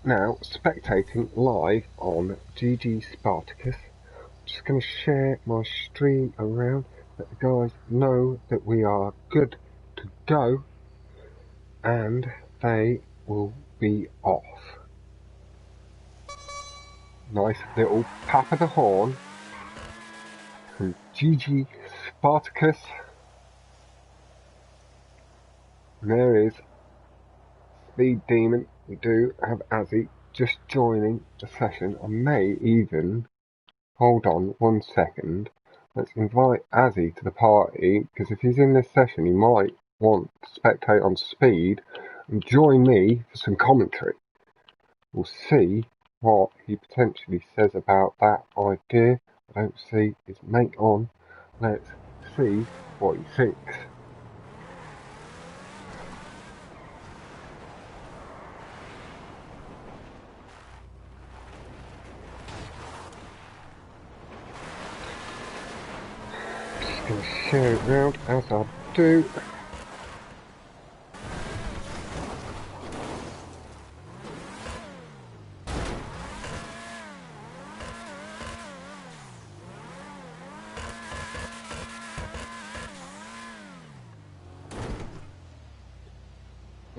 now spectating live on GGSpart4cus. Just going to share my stream around, let the guys know that we are good to go and they will be off. Nice little pap of the horn from GGSpart4cus. There is Speed Demon. We do have Azzy just joining the session. I may even hold on 1 second. Let's invite Azzy to the party, because if he's in this session he might want to spectate on Speed and join me for some commentary. We'll see what he potentially says about that idea. I don't see his mate on. Let's see what he thinks. Just going to share it round as I do.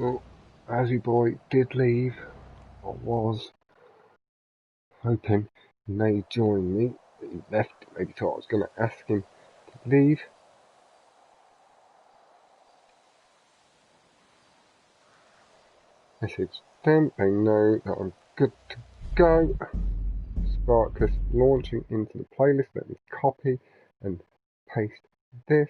Oh, Azzy boy did leave. I was hoping he may join me, but he left. Maybe thought I was going to ask him to leave. Message them, they know that I'm good to go. Spark4cus launching into the playlist. Let me copy and paste this.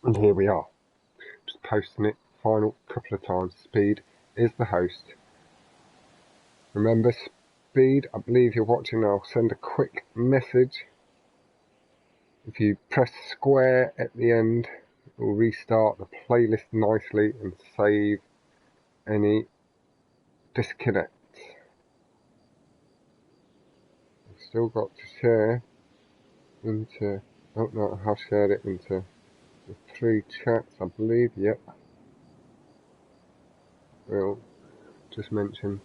And here we are. Just posting it final couple of times. Speed is the host. Remember, Speed, I believe you're watching. I'll send a quick message. If you press square at the end, it will restart the playlist nicely and save any disconnects. I've still got to share into, oh no, I have shared it into the 3 chats, I believe. Yep. We'll just mention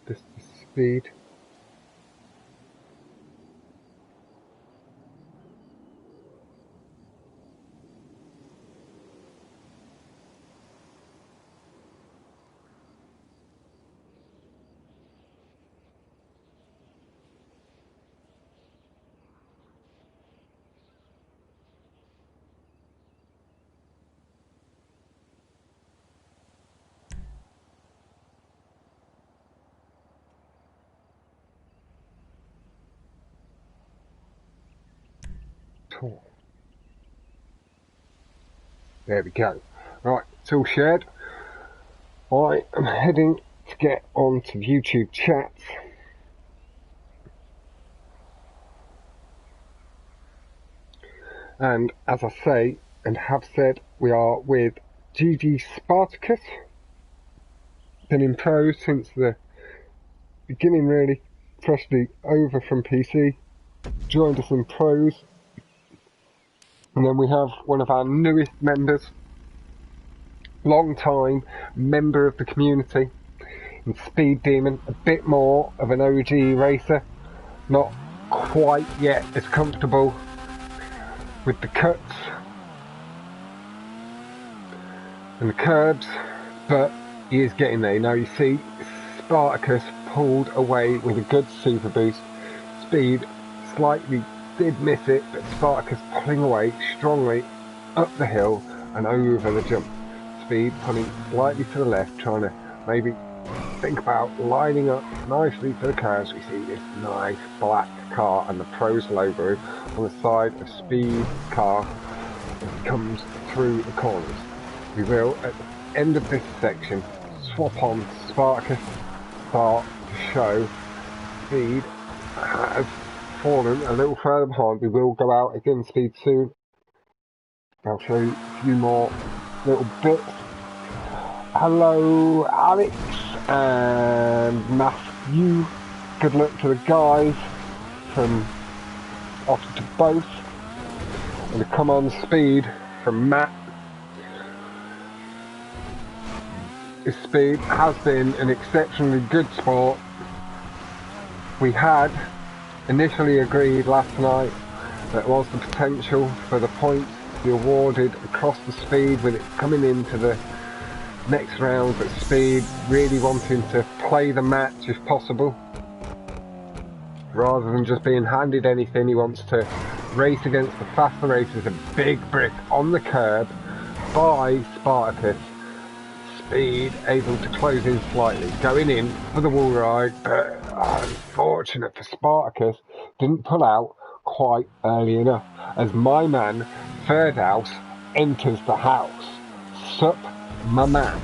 this to Speed. Cool. There we go. Right, it's all shared. I am heading to get onto YouTube chats. And as I say and have said, we are with GGSpart4cus. Been in pros since the beginning, really. Freshly over from PC. Joined us in pros. And then we have one of our newest members, long time member of the community, and Speed Demon, a bit more of an OG racer, not quite yet as comfortable with the cuts and the curbs, but he is getting there. Now you see Spartacus pulled away with a good super boost. Speed slightly did miss it, but Spartacus pulling away strongly up the hill and over the jump. Speed pulling slightly to the left, trying to maybe think about lining up nicely for the cars. We see this nice black car and the pros logo on the side of Speed's car as it comes through the corners. We will, at the end of this section, swap on Spartacus start to show Speed has fallen a little further behind. We will go out again Speed soon. I'll show you a few more little bits. Hello, Alex and Matthew. Good luck to the guys from offer to both. And the come on speed from Matt. His speed has been an exceptionally good sport. We had initially agreed last night that was the potential for the points to be awarded across the speed, with it coming into the next round at speed, really wanting to play the match if possible. Rather than just being handed anything, he wants to race against the faster racers. A big brick on the curb by Spartacus. Speed able to close in slightly, going in for the wall ride, but unfortunate for Spartacus, didn't pull out quite early enough as my man Third House enters the house. Sup, my man.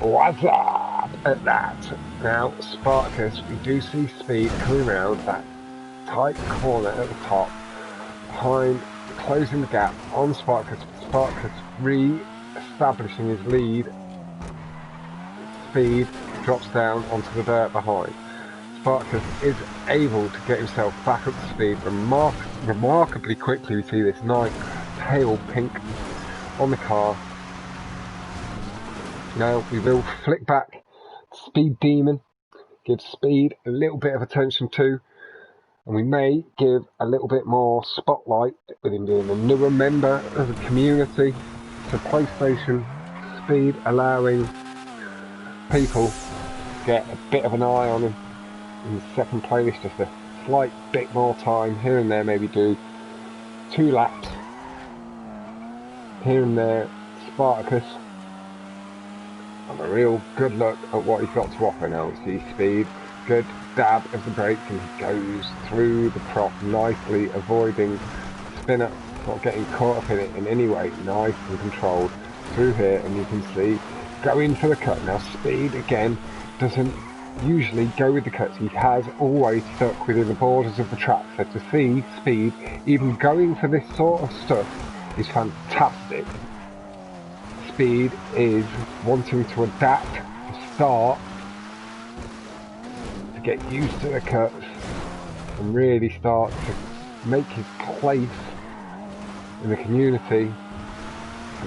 What's up at that? Now, Spartacus, we do see speed coming around that tight corner at the top, behind, closing the gap on Spartacus. Spartacus re-establishing his lead. Speed drops down onto the dirt behind. Spartacus is able to get himself back up to speed remarkably quickly. We see this nice pale pink on the car. Now we will flick back to Speed Demon, give Speed a little bit of attention too, and we may give a little bit more spotlight with him being a newer member of the community to PlayStation. Speed allowing people to get a bit of an eye on him in the second playlist, just a slight bit more time here and there, maybe do 2 laps here and there. Spartacus and a real good look at what he's got to offer now. See Speed, good dab of the brakes, and he goes through the prop nicely, avoiding spinner, not getting caught up in it in any way. Nice and controlled through here, and you can see going for the cut. Now Speed again doesn't usually go with the cuts, he has always stuck within the borders of the track, so to see Speed even going for this sort of stuff is fantastic. Speed is wanting to adapt, to start, to get used to the cuts and really start to make his place in the community,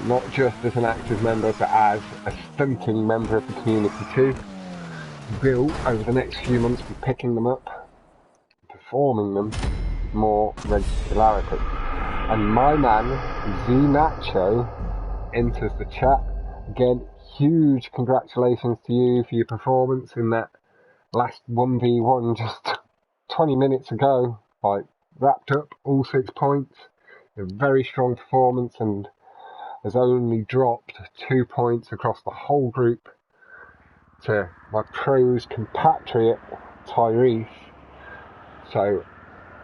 not just as an active member but as a stunting member of the community too. He will over the next few months be picking them up, performing them with more regularity. And my man Z Nacho enters the chat. Again, huge congratulations to you for your performance in that last 1v1 just 20 minutes ago. Like, wrapped up all 6 points. A very strong performance, and has only dropped 2 points across the whole group to my pro's compatriot Tyrese. So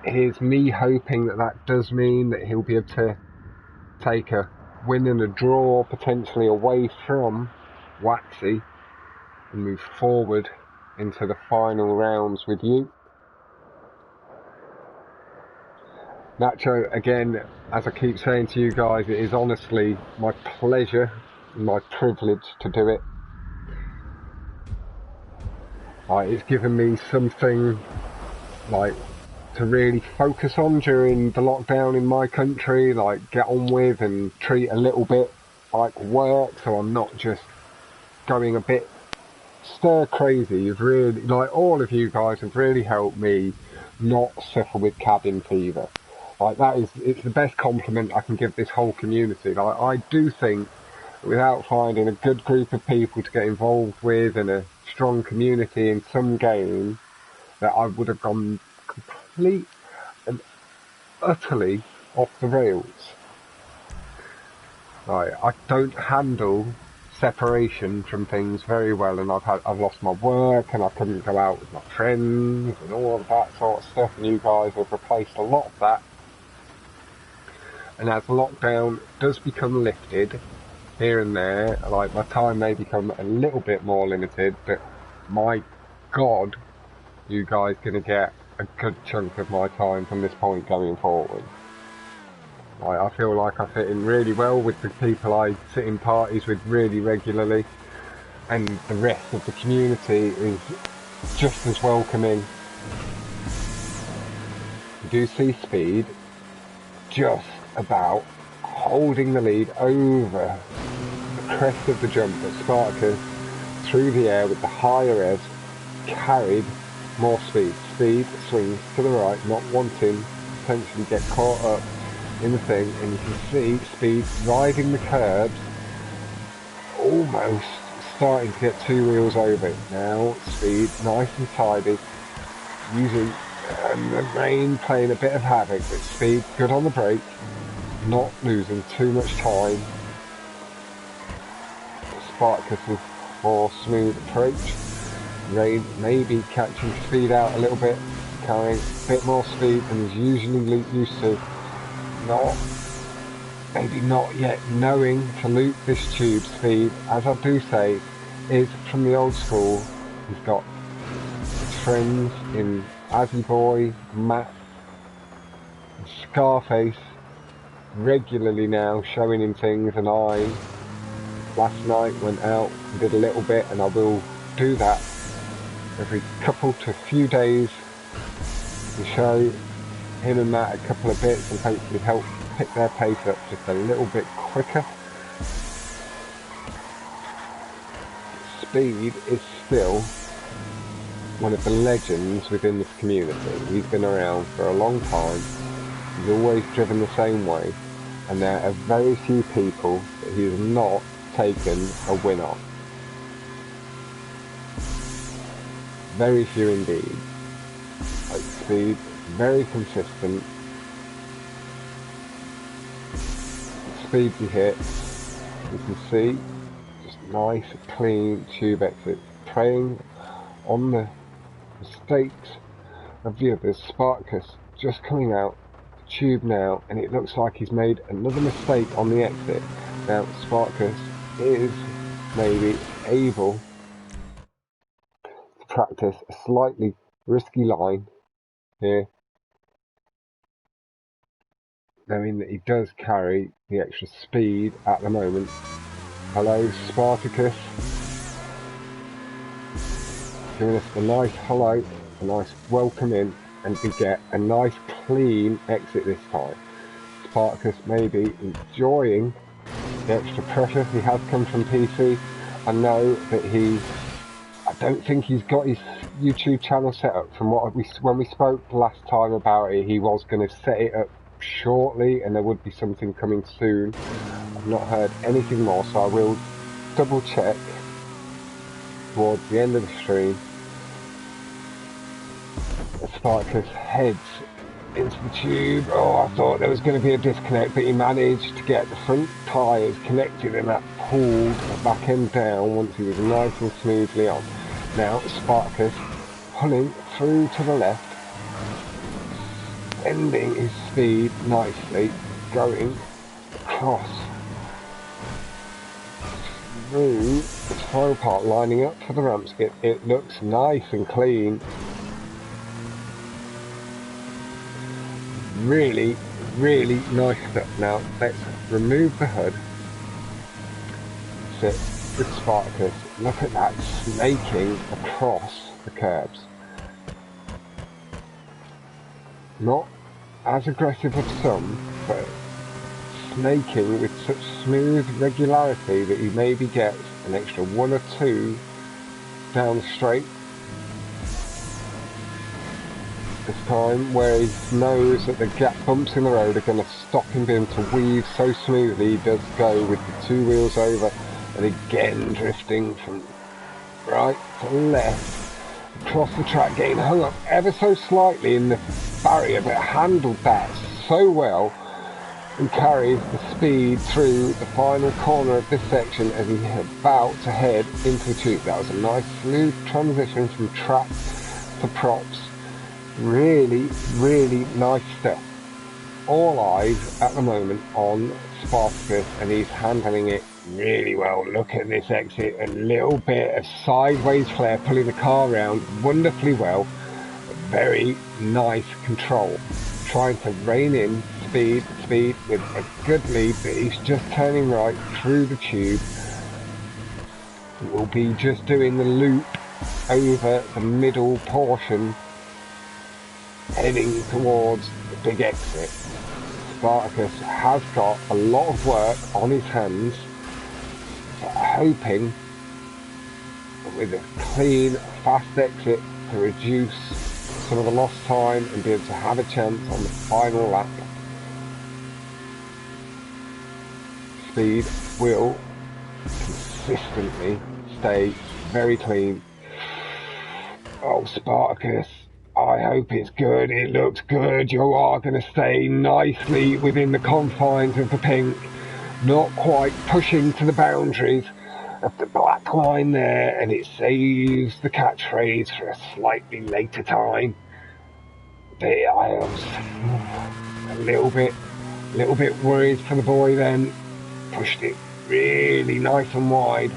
here's me hoping that that does mean that he'll be able to take a win and a draw potentially away from Waxy and move forward into the final rounds with you. Nacho, again, as I keep saying to you guys, it is honestly my pleasure and my privilege to do it. It's given me something like to really focus on during the lockdown in my country, like get on with and treat a little bit like work, so I'm not just going a bit stir crazy. You've really, like, all of you guys have really helped me not suffer with cabin fever. Like, it's the best compliment I can give this whole community. Like, I do think without finding a good group of people to get involved with and a strong community in some game, that I would have gone complete and utterly off the rails. Like, I don't handle separation from things very well, and I've lost my work and I couldn't go out with my friends and all of that sort of stuff, and you guys have replaced a lot of that. And as lockdown does become lifted here and there, like, my time may become a little bit more limited, but my God, you guys gonna get a good chunk of my time from this point going forward. I feel like I fit in really well with the people I sit in parties with really regularly, and the rest of the community is just as welcoming. You do see Speed just about holding the lead over the crest of the jump, but Spartacus through the air with the higher revs carried more speed. Speed swings to the right, not wanting to potentially get caught up in the thing, and you can see Speed riding the curbs, almost starting to get two wheels over it. Now Speed nice and tidy, using the rain playing a bit of havoc, but Speed good on the brake, not losing too much time. Spartacus' more smooth approach. Rain maybe catching Speed out a little bit, carrying a bit more speed than he's usually used to. Maybe not yet knowing to loop this tube. Speed, as I do say, is from the old school. He's got his friends in Azzy Boy, Matt, and Scarface regularly now showing him things, and I last night went out and did a little bit, and I will do that every couple to few days to show him and Matt a couple of bits and hopefully help pick their pace up just a little bit quicker. Speed is still one of the legends within this community. He's been around for a long time. He's always driven the same way, and there are very few people that he has not taken a win on. Very few indeed. Like Speed, very consistent. Speed he hits, you can see, just nice, clean tube exit, preying on the mistakes of the others. Spartacus just coming out the tube now, and it looks like he's made another mistake on the exit. Now Spartacus is maybe able to practice a slightly risky line here, knowing that he does carry the extra speed at the moment. Hello Spartacus, giving us a nice hello, a nice welcome in, and we get a nice clean exit this time. Spartacus may be enjoying the extra pressure. He has come from PC. I know that I don't think he's got his YouTube channel set up. From when we spoke last time about it, he was going to set it up shortly and there would be something coming soon. I've not heard anything more, so I will double check towards the end of the stream. Spartacus heads into the tube. Oh, I thought there was going to be a disconnect, but he managed to get the front tyres connected and that pulled the back end down once he was nice and smoothly on. Now Spartacus pulling through to the left, ending his speed nicely, going across through the final part, lining up for the ramp skip. It looks nice and clean. Really, really nice stuff. Now let's remove the hood. Sit with Spartacus. Look at that snaking across the curbs. Not as aggressive as some, but snaking with such smooth regularity that he maybe gets an extra one or two down the straight this time, where he knows that the gap bumps in the road are going to stop him being able to weave so smoothly. He does go with the two wheels over, and again drifting from right to left across the track, getting hung up ever so slightly in the barrier, but handled that so well and carried the speed through the final corner of this section as he about to head into the tube. That was a nice smooth transition from track to props. Really, really nice stuff. All eyes at the moment on Spartacus, and he's handling it really well. Look at this exit, a little bit of sideways flare, pulling the car around wonderfully well. Very nice control, trying to rein in Speed with a good lead, but he's just turning right through the tube. We'll be just doing the loop over the middle portion, heading towards the big exit. Spartacus has got a lot of work on his hands, but hoping with a clean, fast exit to reduce some of the lost time and be able to have a chance on the final lap. Speed will consistently stay very clean. Oh, Spartacus, I hope it's good. It looks good. You are going to stay nicely within the confines of the pink, not quite pushing to the boundaries of the black line there, and it saves the catchphrase for a slightly later time. But I was a little bit worried for the boy then. Pushed it really nice and wide.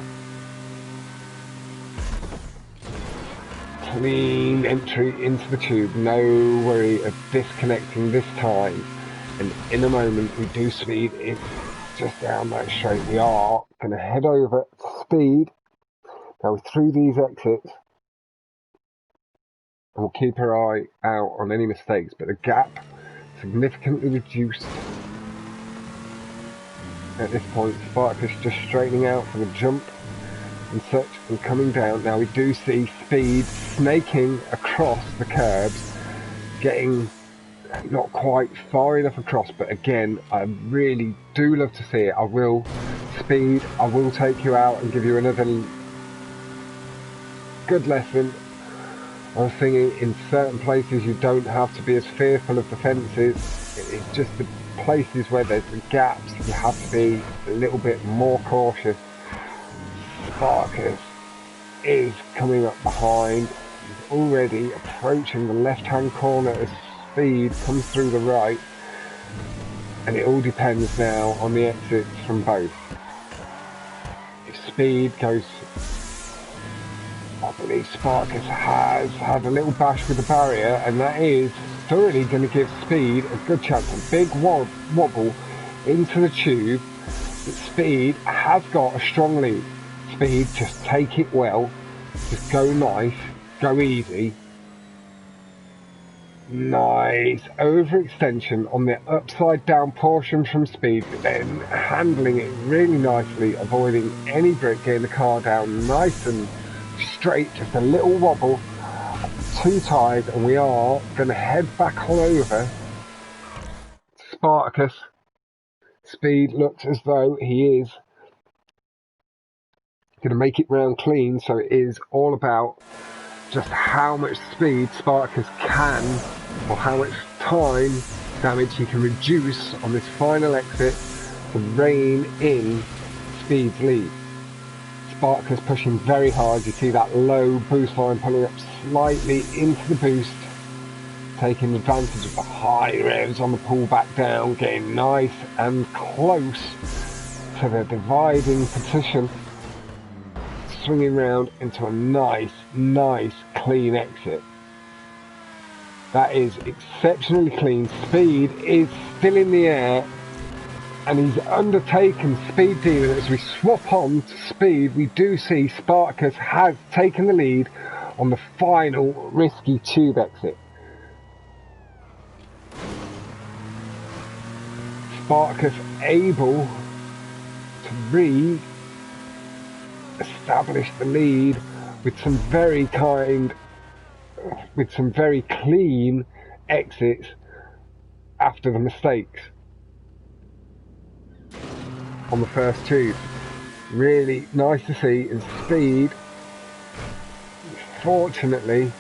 Clean entry into the tube, no worry of disconnecting this time, and in a moment we do Speed in just down that straight. We are going to head over to Speed now through these exits, and we'll keep our eye out on any mistakes, but the gap significantly reduced at this point. Spartacus just straightening out for the jump and such, and coming down. Now we do see Speed snaking across the curbs, getting not quite far enough across, but again, I really do love to see it. Speed, I will take you out and give you another good lesson on thinking in certain places you don't have to be as fearful of the fences. It's just the places where there's the gaps you have to be a little bit more cautious. Spartacus is coming up behind. He's already approaching the left-hand corner as Speed comes through the right, and it all depends now on the exits from both. If Speed goes, I believe Spartacus has had a little bash with the barrier, and that is thoroughly going to give Speed a good chance. A big wobble into the tube, but Speed has got a strong lead. Speed, just take it well, just go nice, go easy. Nice overextension on the upside down portion from Speed, but then handling it really nicely, avoiding any grip, getting the car down nice and straight, just a little wobble, 2 tyres, and we are going to head back on over Spartacus. Speed looks as though he is going to make it round clean, so it is all about just how much speed Spartacus can, or how much time damage he can reduce on this final exit to rein in Speed's lead. Spartacus pushing very hard. You see that low boost line pulling up slightly into the boost, taking advantage of the high revs on the pull back down, getting nice and close to the dividing position, swinging round into a nice clean exit. That is exceptionally clean. Speed is still in the air, and he's undertaken Speed Demon. As we swap on to Speed, we do see Spartacus has taken the lead on the final risky tube exit. Spartacus able to re-establish the lead with some very clean exits after the mistakes on the first tube. Really nice to see. And Speed, fortunately,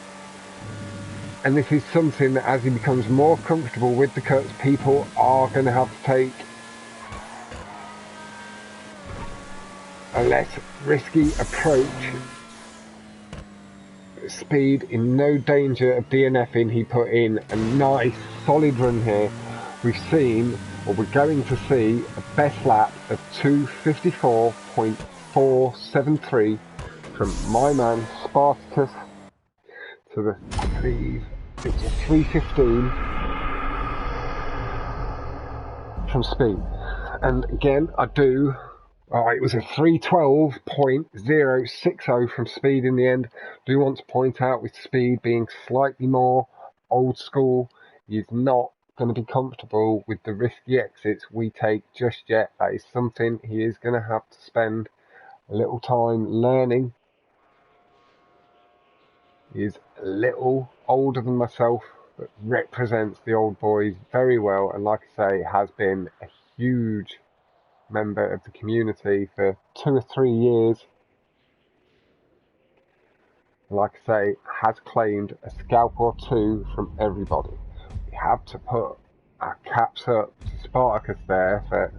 and this is something that as he becomes more comfortable with the cuts, people are going to have to take a less risky approach. Speed in no danger of DNFing. He put in a nice solid run here. We've seen, or we're going to see, a best lap of 2:54.473 from my man Spartacus to the, I believe it's a 3:15. from speed. And again, it was a 312.060 from speed in the end. Do want to point out, with speed being slightly more old school, he's not going to be comfortable with the risky exits we take just yet. That is something he is going to have to spend a little time learning. He is a little older than myself, but represents the old boys very well, and like I say, has been a huge member of the community for 2 or 3 years. Like I say, has claimed a scalp or two from everybody. We have to put our caps up to Spartacus there for,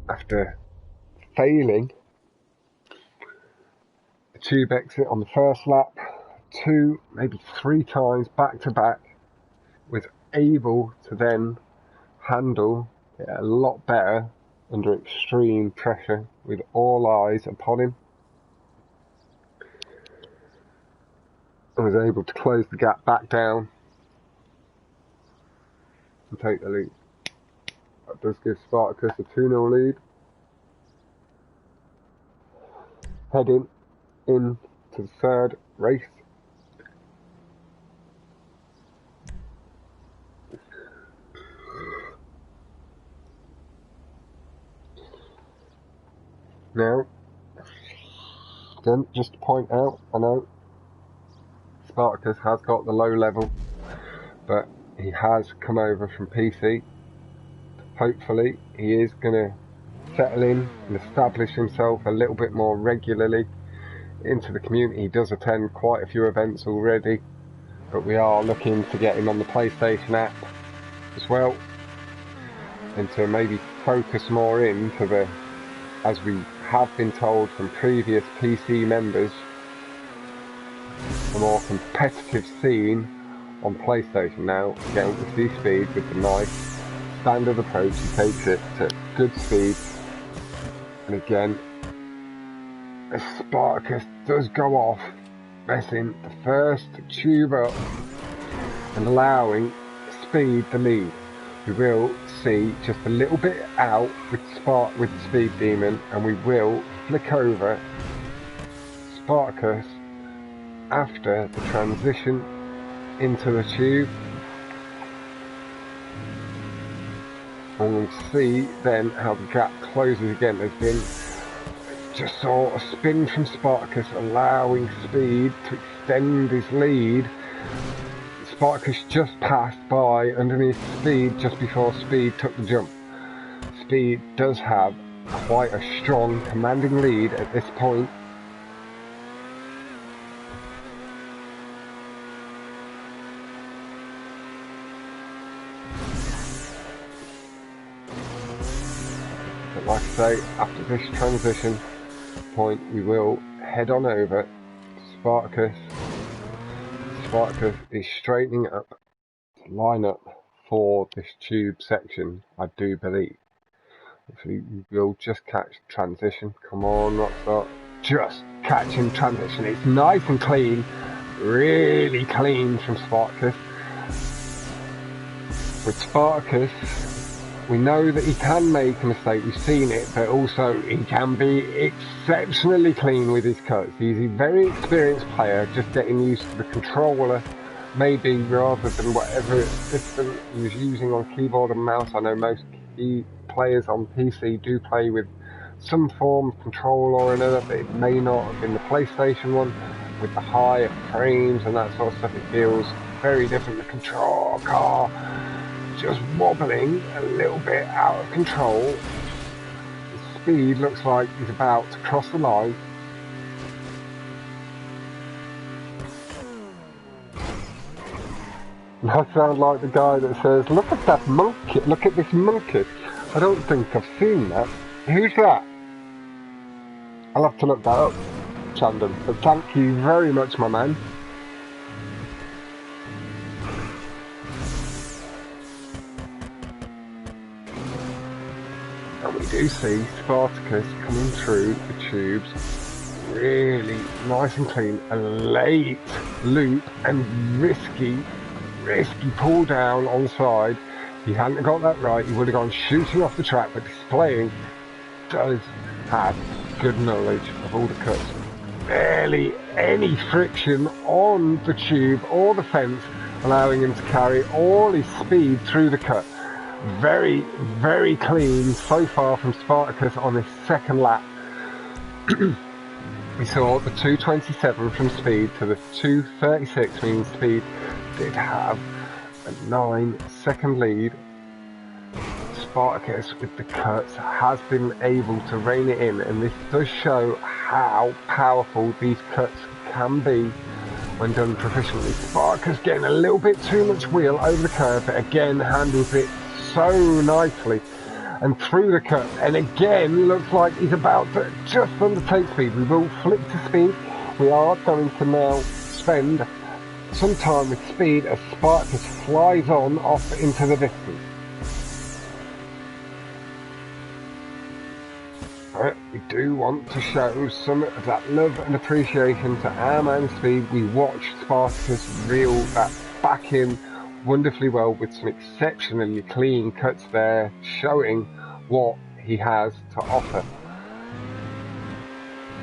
after failing the tube exit on the first lap 2, maybe 3 times back to back, was able to then handle it a lot better under extreme pressure with all eyes upon him, and was able to close the gap back down and take the lead. That does give Spartacus a 2-0 lead. Heading into the third race. Now, again, just to point out, I know Spartacus has got the low level, but he has come over from PC. Hopefully, he is going to settle in and establish himself a little bit more regularly into the community. He does attend quite a few events already, but we are looking to get him on the PlayStation app as well, and to maybe focus more into the, as we have been told from previous PC members, a more competitive scene on PlayStation. Now, getting to see speed with the nice standard approach, he takes it to good speed. And again, as Spartacus does go off, messing the first tube up and allowing speed the lead. We will see just a little bit out with the Speed Demon, and we will flick over Spartacus after the transition into the tube, and we'll see then how the gap closes again. There's been just saw a spin from Spartacus, allowing Speed to extend his lead. Spartacus just passed by underneath Speed just before Speed took the jump. Speed does have quite a strong commanding lead at this point. But like I say, after this transition point, we will head on over to Spartacus. Spartacus is straightening up to line up for this tube section, I do believe. Hopefully we'll just catch transition. Come on, Rockstar. Just catching transition. It's nice and clean. Really clean from Spartacus. With Spartacus, we know that he can make a mistake. We've seen it, but also he can be exceptionally clean with his cuts. He's a very experienced player, just getting used to the controller, maybe, rather than whatever system he was using on keyboard and mouse. I know most key players on PC do play with some form of control or another, but it may not have been the PlayStation one. With the higher frames and that sort of stuff, it feels very different. The control car just wobbling a little bit out of control. The Speed looks like he's about to cross the line. I sound like the guy that says, "Look at that monkey, look at this monkey." I don't think I've seen that. Who's that? I'll have to look that up, Chandon. But thank you very much, my man. And we do see Spartacus coming through the tubes really nice and clean. A late loop and risky pull down on the side. he hadn't got that right, he would have gone shooting off the track, but displaying does have good knowledge of all the cuts. Barely any friction on the tube or the fence, allowing him to carry all his speed through the cut. Very, very clean so far from Spartacus on his second lap. We saw the 2:27 from speed to the 2:36, meaning speed did have a 9-second lead. Spartacus with the cuts has been able to rein it in, and this does show how powerful these cuts can be when done proficiently. Spartacus getting a little bit too much wheel over the curve, but again handles it so nicely and through the cut, and again looks like he's about to just undertake speed. We will flip to speed. We are going to now spend some time with speed as Spartacus flies on off into the distance. We do want to show some of that love and appreciation to our man Speed. We watched Spartacus reel that back in wonderfully well with some exceptionally clean cuts there, showing what he has to offer.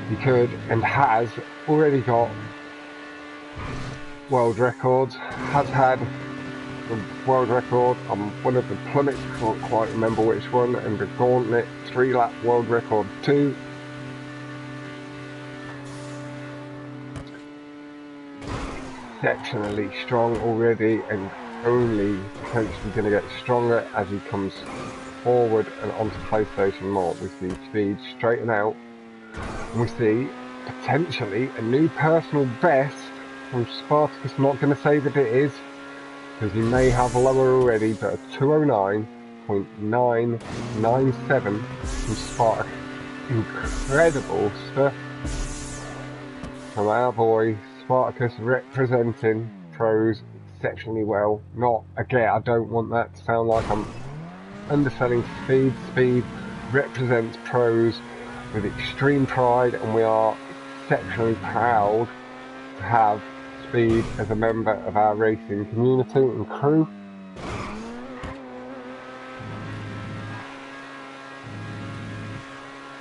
He could and has already got world records, has had the world record on one of the plummets, can't quite remember which one, and the gauntlet 3-lap world record too. Exceptionally strong already, and only potentially going to get stronger as he comes forward and onto PlayStation more. We see speed straighten out, and we see potentially a new personal best from Spartacus. I'm not going to say that it is, because he may have lower already, but a 209.997 from Spartacus. Incredible stuff from our boy Spartacus, representing pros exceptionally well. Not, again, I don't want that to sound like I'm underselling speed. Speed represents pros with extreme pride, and we are exceptionally proud to have Speed as a member of our racing community and crew.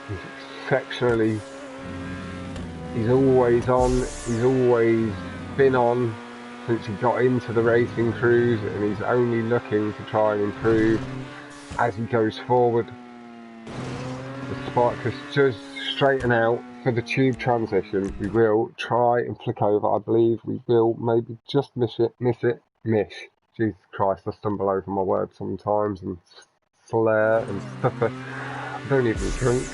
He's exceptionally, he's always on, he's always been on since he got into the racing crews, and he's only looking to try and improve as he goes forward. The Spartacus does straighten out for the tube transition. We will try and flick over. I believe we will maybe just miss. Jesus Christ, I stumble over my words sometimes and slur and stuffer. I don't even drink.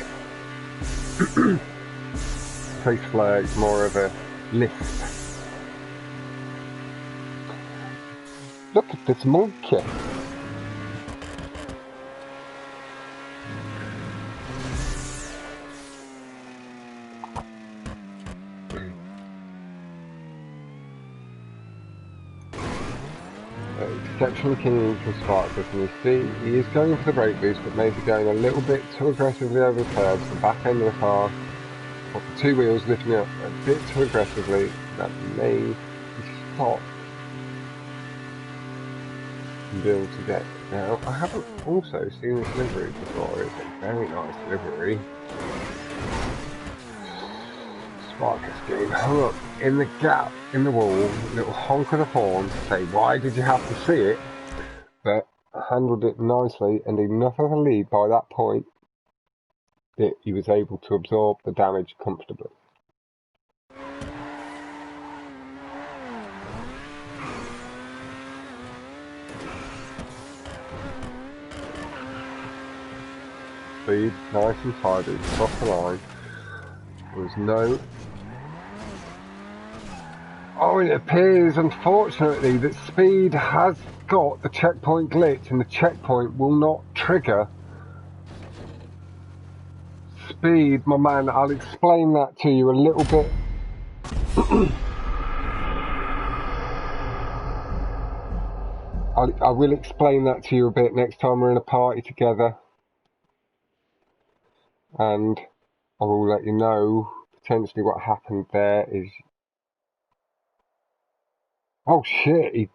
Say slur, it's more of a lisp. Look at this monkey. Exceptionally keen from Spartacus, and you see he is going for the brake boost, but maybe going a little bit too aggressively over the curves. The back end of the car, got the two wheels lifting up a bit too aggressively. That may be stopped and be able to get. Now, I haven't also seen this livery before. It's a very nice livery. Spartacus getting hung up in the gap in the wall, little honk of the horn to say, why did you have to see it? But handled it nicely, and enough of a lead by that point that he was able to absorb the damage comfortably. Speed nice and tidy, across the line. There was no... Oh, it appears, unfortunately, that Speed has got the checkpoint glitch, and the checkpoint will not trigger. Speed, my man, I'll explain that to you a little bit. I will explain that to you a bit next time we're in a party together. And I will let you know potentially what happened there is... Oh shit,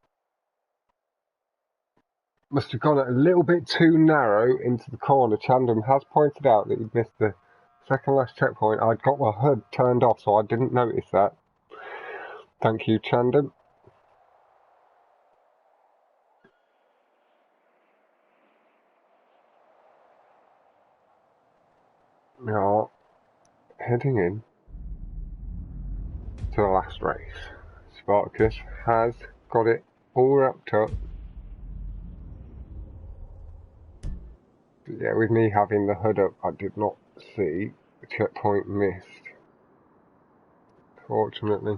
must have gone a little bit too narrow into the corner. Chandham has pointed out that he'd missed the second last checkpoint. I'd got my HUD turned off, so I didn't notice that. Thank you, Chandham. We are heading in to the last race. Spartacus has got it all wrapped up. But yeah, with me having the HUD up, I did not see the checkpoint missed, fortunately.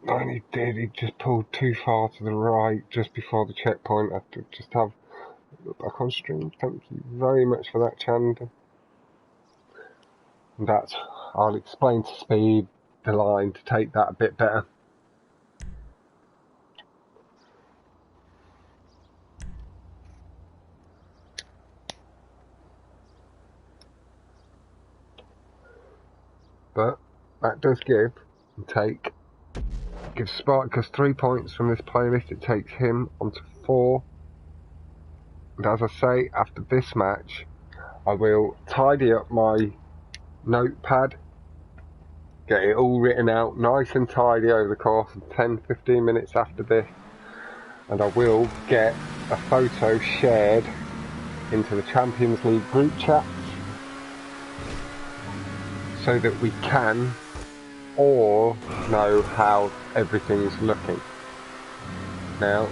And he did, he just pulled too far to the right just before the checkpoint. I had to just have a look back on stream. Thank you very much for that, Chandler. That I'll explain to Speed the line to take that a bit better. But that does give and take. Gives Spartacus 3 points from this playlist. It takes him onto 4. And as I say, after this match, I will tidy up my notepad, get it all written out nice and tidy over the course of 10-15 minutes after this, and I will get a photo shared into the Champions League group chats so that we can all know how everything's looking. Now,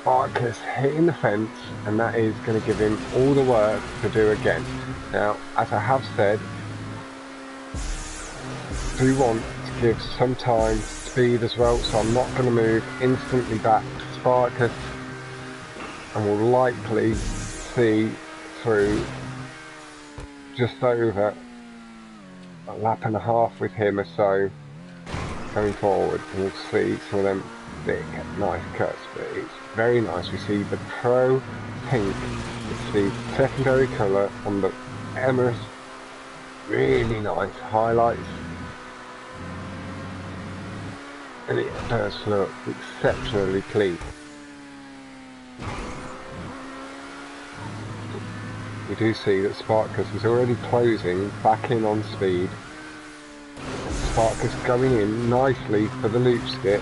Spartacus hitting the fence, and that is going to give him all the work to do again. Now, as I have said, do want to give some time to Speed as well, so I'm not going to move instantly back to Spartacus, and will likely see through just over a lap and a half with him or so going forward, and we'll see some of them big nice cuts. But it's very nice. We see the pro pink, it's the secondary colour on the Emirates, really nice highlights, and it does look exceptionally clean. We do see that Spartacus is already closing back in on Speed. Spartacus going in nicely for the loop skip,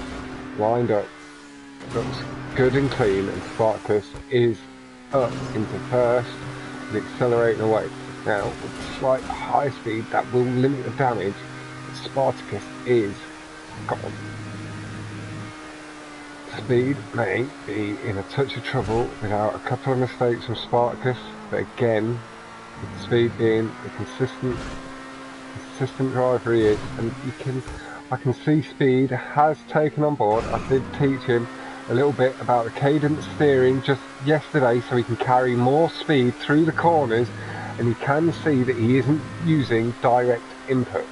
lined up, looks good and clean, and Spartacus is up into first and accelerating away. Now, with slight high speed, that will limit the damage, but Spartacus is gone. Speed may be in a touch of trouble without a couple of mistakes from Spartacus, but again, with Speed being the consistent driver he is, and I can see Speed has taken on board. I did teach him a little bit about the cadence steering just yesterday, so he can carry more speed through the corners, and he can see that he isn't using direct input.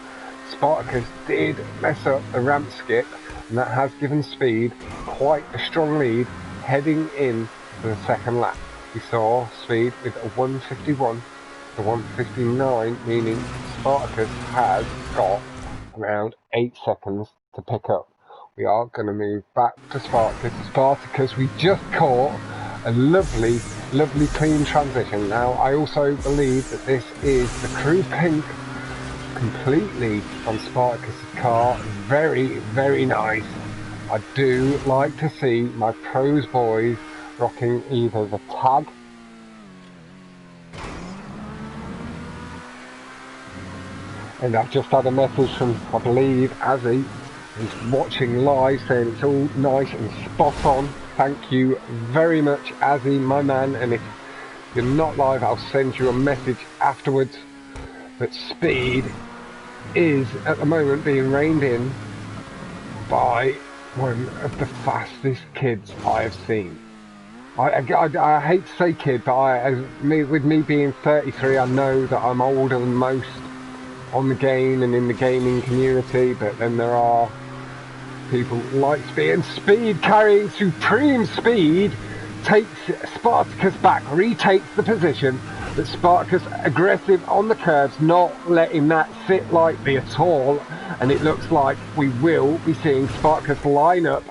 Spartacus did mess up the ramp skip, and that has given Speed quite a strong lead heading in to the second lap. We saw Speed with a 1:51 to 1:59, meaning Spartacus has got around 8 seconds to pick up. We are going to move back to Spartacus. Spartacus, we just caught a lovely clean transition. Now, I also believe that this is the crew pink completely on Spartacus' car. Very nice. I do like to see my pros boys rocking either the tag and I've just had a message from, I believe, Azzy, who's watching live, saying it's all nice and spot on. Thank you very much, Azzy, my man, and if you're not live, I'll send you a message afterwards. But Speed is at the moment being reined in by one of the fastest kids I have seen. I hate to say kid, but with me being 33, I know that I'm older than most on the game and in the gaming community, but then there are people like Speed, and Speed carrying supreme speed takes Spartacus back, retakes the position, But Spartacus aggressive on the curves, not letting that sit lightly at all. And it looks like we will be seeing Spartacus line up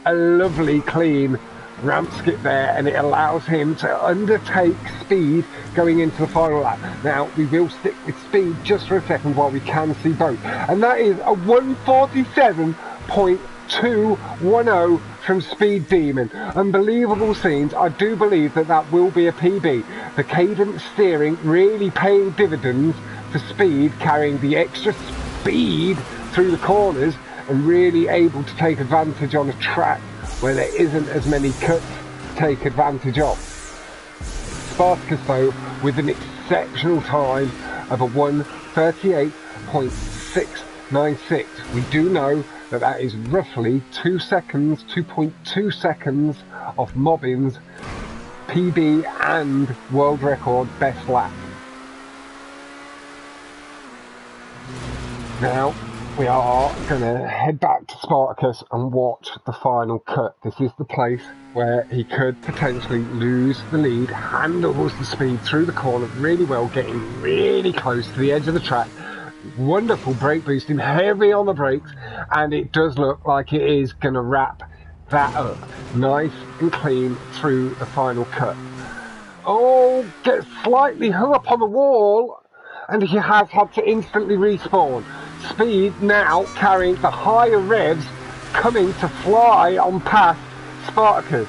a lovely clean ramp skip there, and it allows him to undertake speed going into the final lap. Now we will stick with speed just for a second while we can see both, and that is a 147.210 from Speed Demon. Unbelievable scenes. I do believe that that will be a PB. The cadence steering really paying dividends for Speed, carrying the extra speed through the corners and really able to take advantage on a track where there isn't as many cuts to take advantage of. Spartacus though with an exceptional time of a 1:38.696. We do know that that is roughly 2 seconds, 2.2 seconds off Mobbin's PB and world record best lap. Now we are going to head back to Spartacus and watch the final cut. This is the place where he could potentially lose the lead, handles the speed through the corner really well, getting really close to the edge of the track. Wonderful brake boosting, heavy on the brakes, and it does look like it is going to wrap that up nice and clean through the final cut. Oh, gets slightly hung up on the wall, and he has had to instantly respawn. Speed now carrying the higher revs, coming to fly on past Spartacus.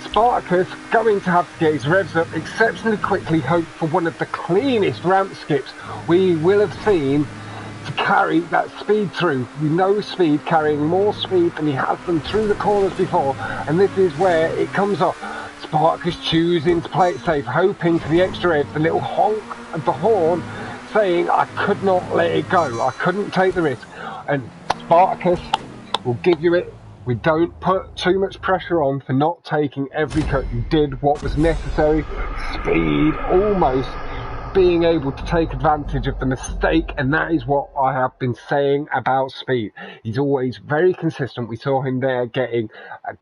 Spartacus going to have to get his revs up exceptionally quickly, hope for one of the cleanest ramp skips we will have seen to carry that speed through. We know Speed carrying more speed than he has done through the corners before, and this is where it comes off. Spartacus choosing to play it safe, hoping for the extra edge, the little honk of the horn saying I could not let it go, I couldn't take the risk. And Spartacus will give you it. We don't put too much pressure on for not taking every cut. You did what was necessary. Speed almost being able to take advantage of the mistake, and that is what I have been saying about Speed. He's always very consistent. We saw him there getting a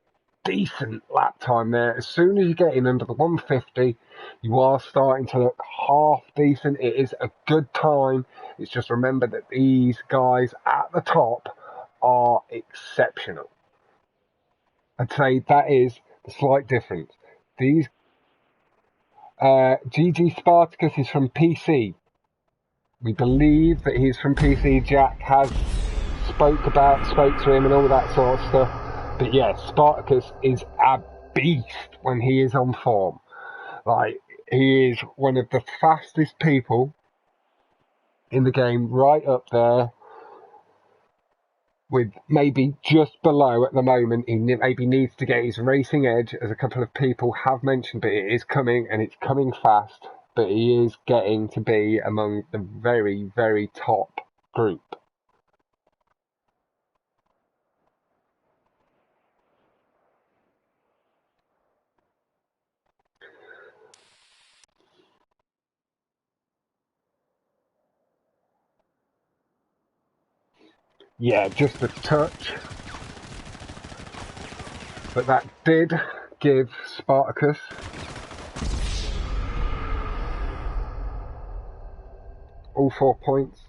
decent lap time there. As soon as you get in under the 150, you are starting to look half decent. It is a good time. It's just remember that these guys at the top are exceptional. I'd say that is the slight difference. These GGSpart4cus is from PC. We believe that he's from PC. Jack has spoke to him and all that sort of stuff. But yeah, Spartacus is a beast when he is on form. Like, he is one of the fastest people in the game, right up there with maybe just below at the moment. He maybe needs to get his racing edge, as a couple of people have mentioned, but it is coming and it's coming fast. But he is getting to be among the very, very top group. Yeah, just a touch. But that did give Spartacus all 4 points.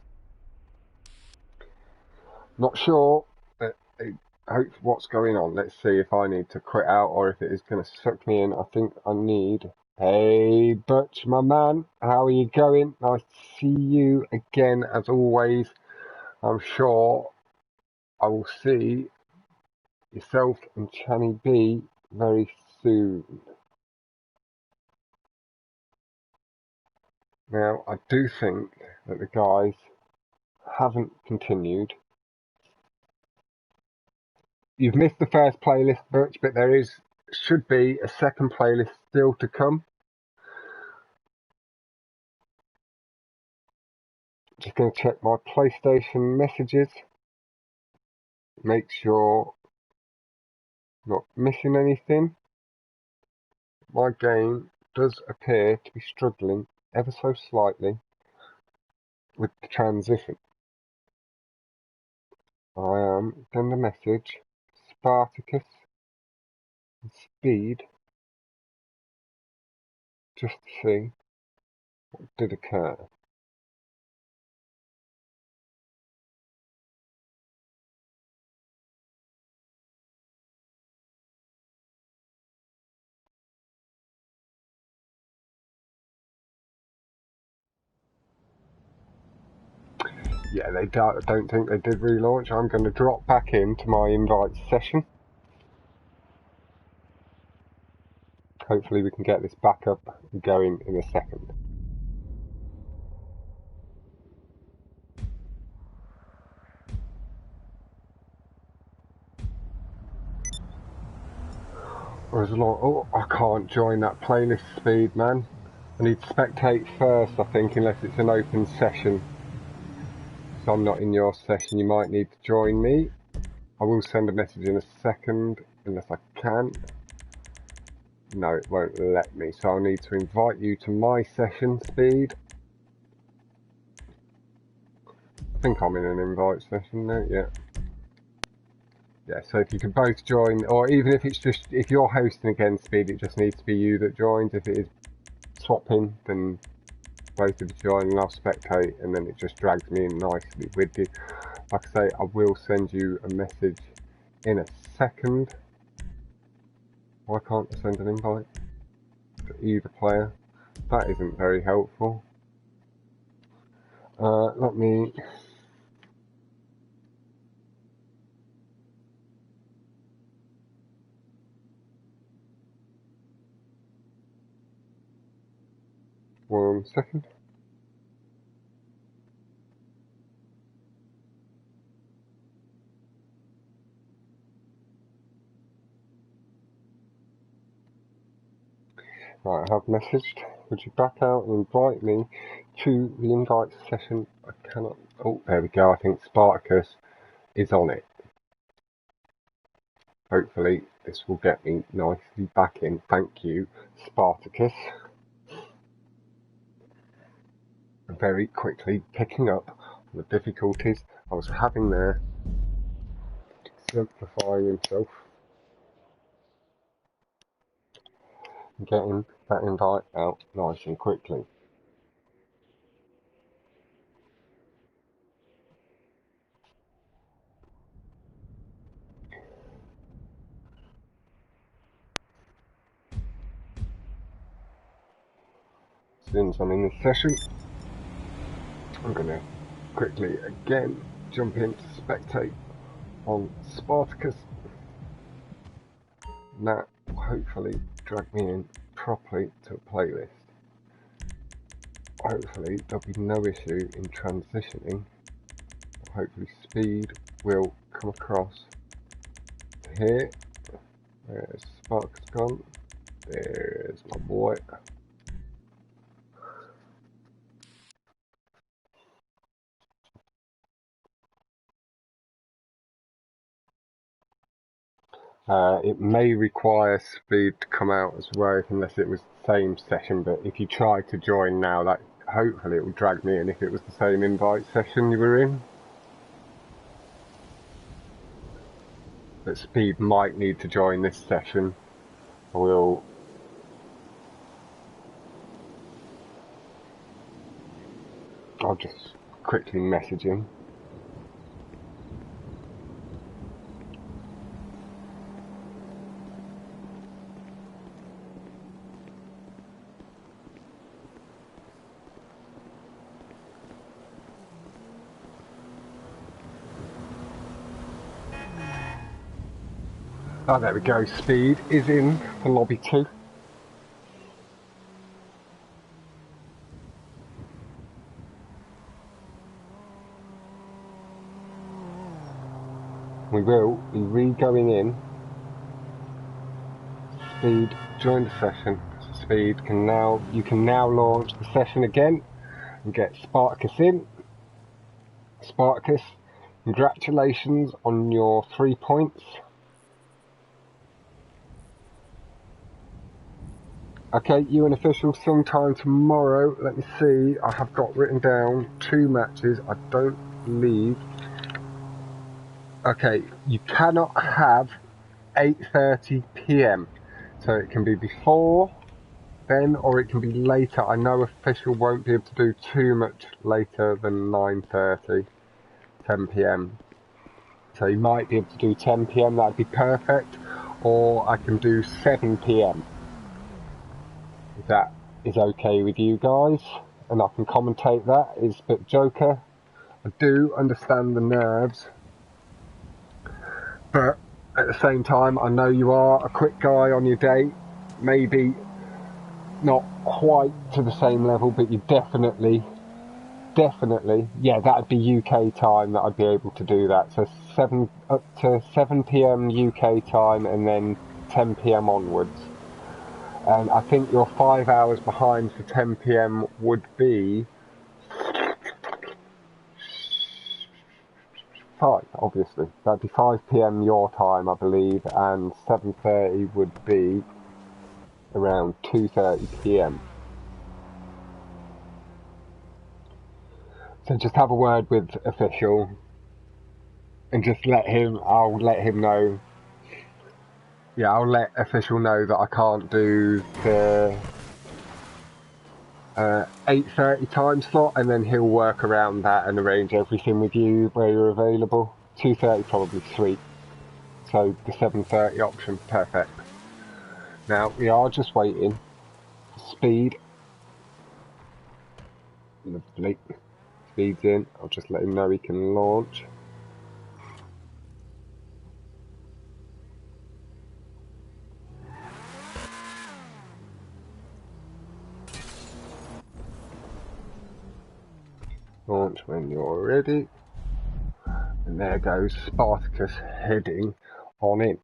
Not sure what's going on. Let's see if I need to quit out or if it is going to suck me in. I think I need. Hey Butch, my man, how are you going? Nice to see you again as always. I'm sure I will see yourself and Channy B very soon. Now, I do think that the guys haven't continued. You've missed the first playlist, Butch, but there should be a second playlist still to come. Just going to check my PlayStation messages. Make sure I'm not missing anything. My game does appear to be struggling ever so slightly with the transition. I am going to message Spartacus and Speed just to see What did occur? Yeah, they don't think they did relaunch. I'm going to drop back into my invite session. Hopefully we can get this back up and going in a second. Or as long, oh, I can't join that playlist speed, man. I need to spectate first, I think, unless it's an open session. So I'm not in your session, you might need to join me. I will send a message in a second, unless I can. No, it won't let me, so I'll need to invite you to my session, Speed. I think I'm in an invite session now, yeah. Yeah, so if you can both join, or even if it's just, if you're hosting again, Speed, it just needs to be you that joins. If it is swapping, then both of you join and I'll spectate, and then it just drags me in nicely with you. Like I say, I will send you a message in a second. Why can't I send an invite to either player? That isn't very helpful. Let me... One second. Right, I have messaged. Would you back out and invite me to the invite session? I cannot... Oh, there we go. I think Spartacus is on it. Hopefully this will get me nicely back in. Thank you, Spartacus. Very quickly picking up the difficulties I was having there, simplifying himself, and getting that invite out nice and quickly. Since I'm in this session, I'm going to quickly again jump in to spectate on Spartacus. And that will hopefully drag me in properly to a playlist. Hopefully there'll be no issue in transitioning. Hopefully Speed will come across to here. There's Spartacus gone. There's my boy. It may require Speed to come out as well, unless it was the same session, but if you try to join now, that hopefully it will drag me in if it was the same invite session you were in. But Speed might need to join this session. I'll just quickly message him. Oh, there we go. Speed is in for lobby 2. We will be re-going in. Speed join the session. Speed can now, you can now launch the session again and get Spartacus in. Spartacus, congratulations on your 3 points. Okay, you and official sometime tomorrow. Let me see. I have got written down 2 matches. I don't believe. Okay, you cannot have 8:30 PM. So it can be before then, or it can be later. I know official won't be able to do too much later than 9:30, 10 p.m. So you might be able to do 10 p.m, that'd be perfect, or I can do 7 p.m. if that is okay with you guys, and I can commentate that. But Joker, I do understand the nerves, but at the same time, I know you are a quick guy on your day, maybe not quite to the same level, but you definitely, yeah, that'd be UK time that I'd be able to do that. So up to 7 p.m. UK time, and then 10 p.m. onwards. And I think you're 5 hours behind for 10 p.m. would be 5, obviously. That'd be 5 p.m. your time, I believe, and 7:30 would be around 2:30 p.m. So just have a word with official and just I'll let him know. Yeah, I'll let official know that I can't do the 8:30 time slot, and then he'll work around that and arrange everything with you where you're available. 2:30 probably sweet. So the 7:30 option, perfect. Now we are just waiting. Speed. Lovely. Speed's in. I'll just let him know he can launch. Launch when you're ready. And there goes Spartacus heading on in.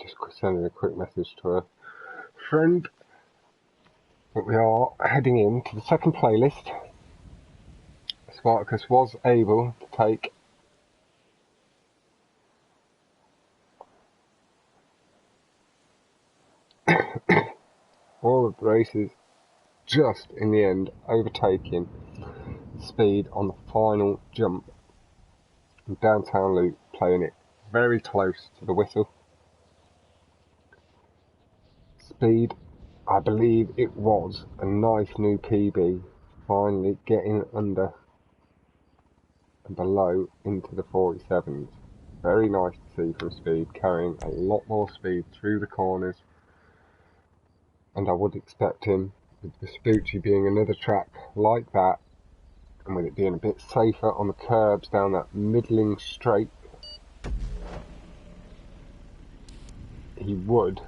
Just sending a quick message to a friend. But we are heading into the second playlist. Spartacus was able to take all of the races, just in the end overtaking Speed on the final jump in downtown loop, playing it very close to the whistle. Speed, I believe it was a nice new PB, finally getting under and below into the 47s. Very nice to see from Speed, carrying a lot more speed through the corners, and I would expect him, with Vespucci being another track like that, and with it being a bit safer on the curbs down that middling straight, he would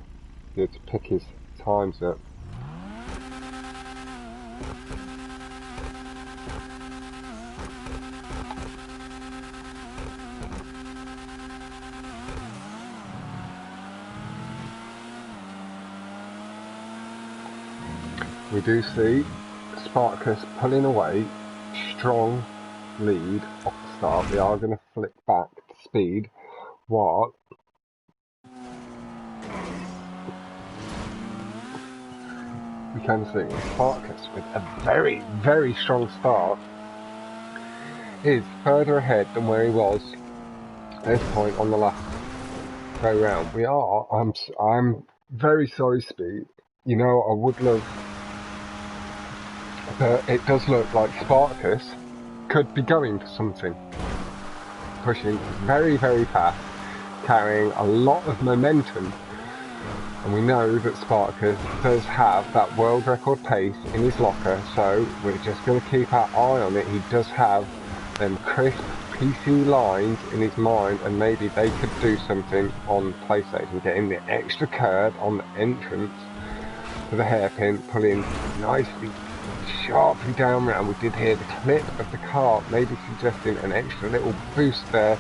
be able to pick his times up. We do see Spartacus pulling away, strong lead off the start. We are going to flick back to Speed, what we can see Spartacus, with a very, very strong start, is further ahead than where he was at this point on the last go round. I'm very sorry, Speed. You know, I would love, but it does look like Spartacus could be going for something. Pushing very, very fast, carrying a lot of momentum. And we know that Spartacus does have that world record pace in his locker, so we're just going to keep our eye on it. He does have them crisp PC lines in his mind, and maybe they could do something on PlayStation, getting the extra curb on the entrance to the hairpin, pulling nicely sharply down round. We did hear the clip of the car, maybe suggesting an extra little boost there.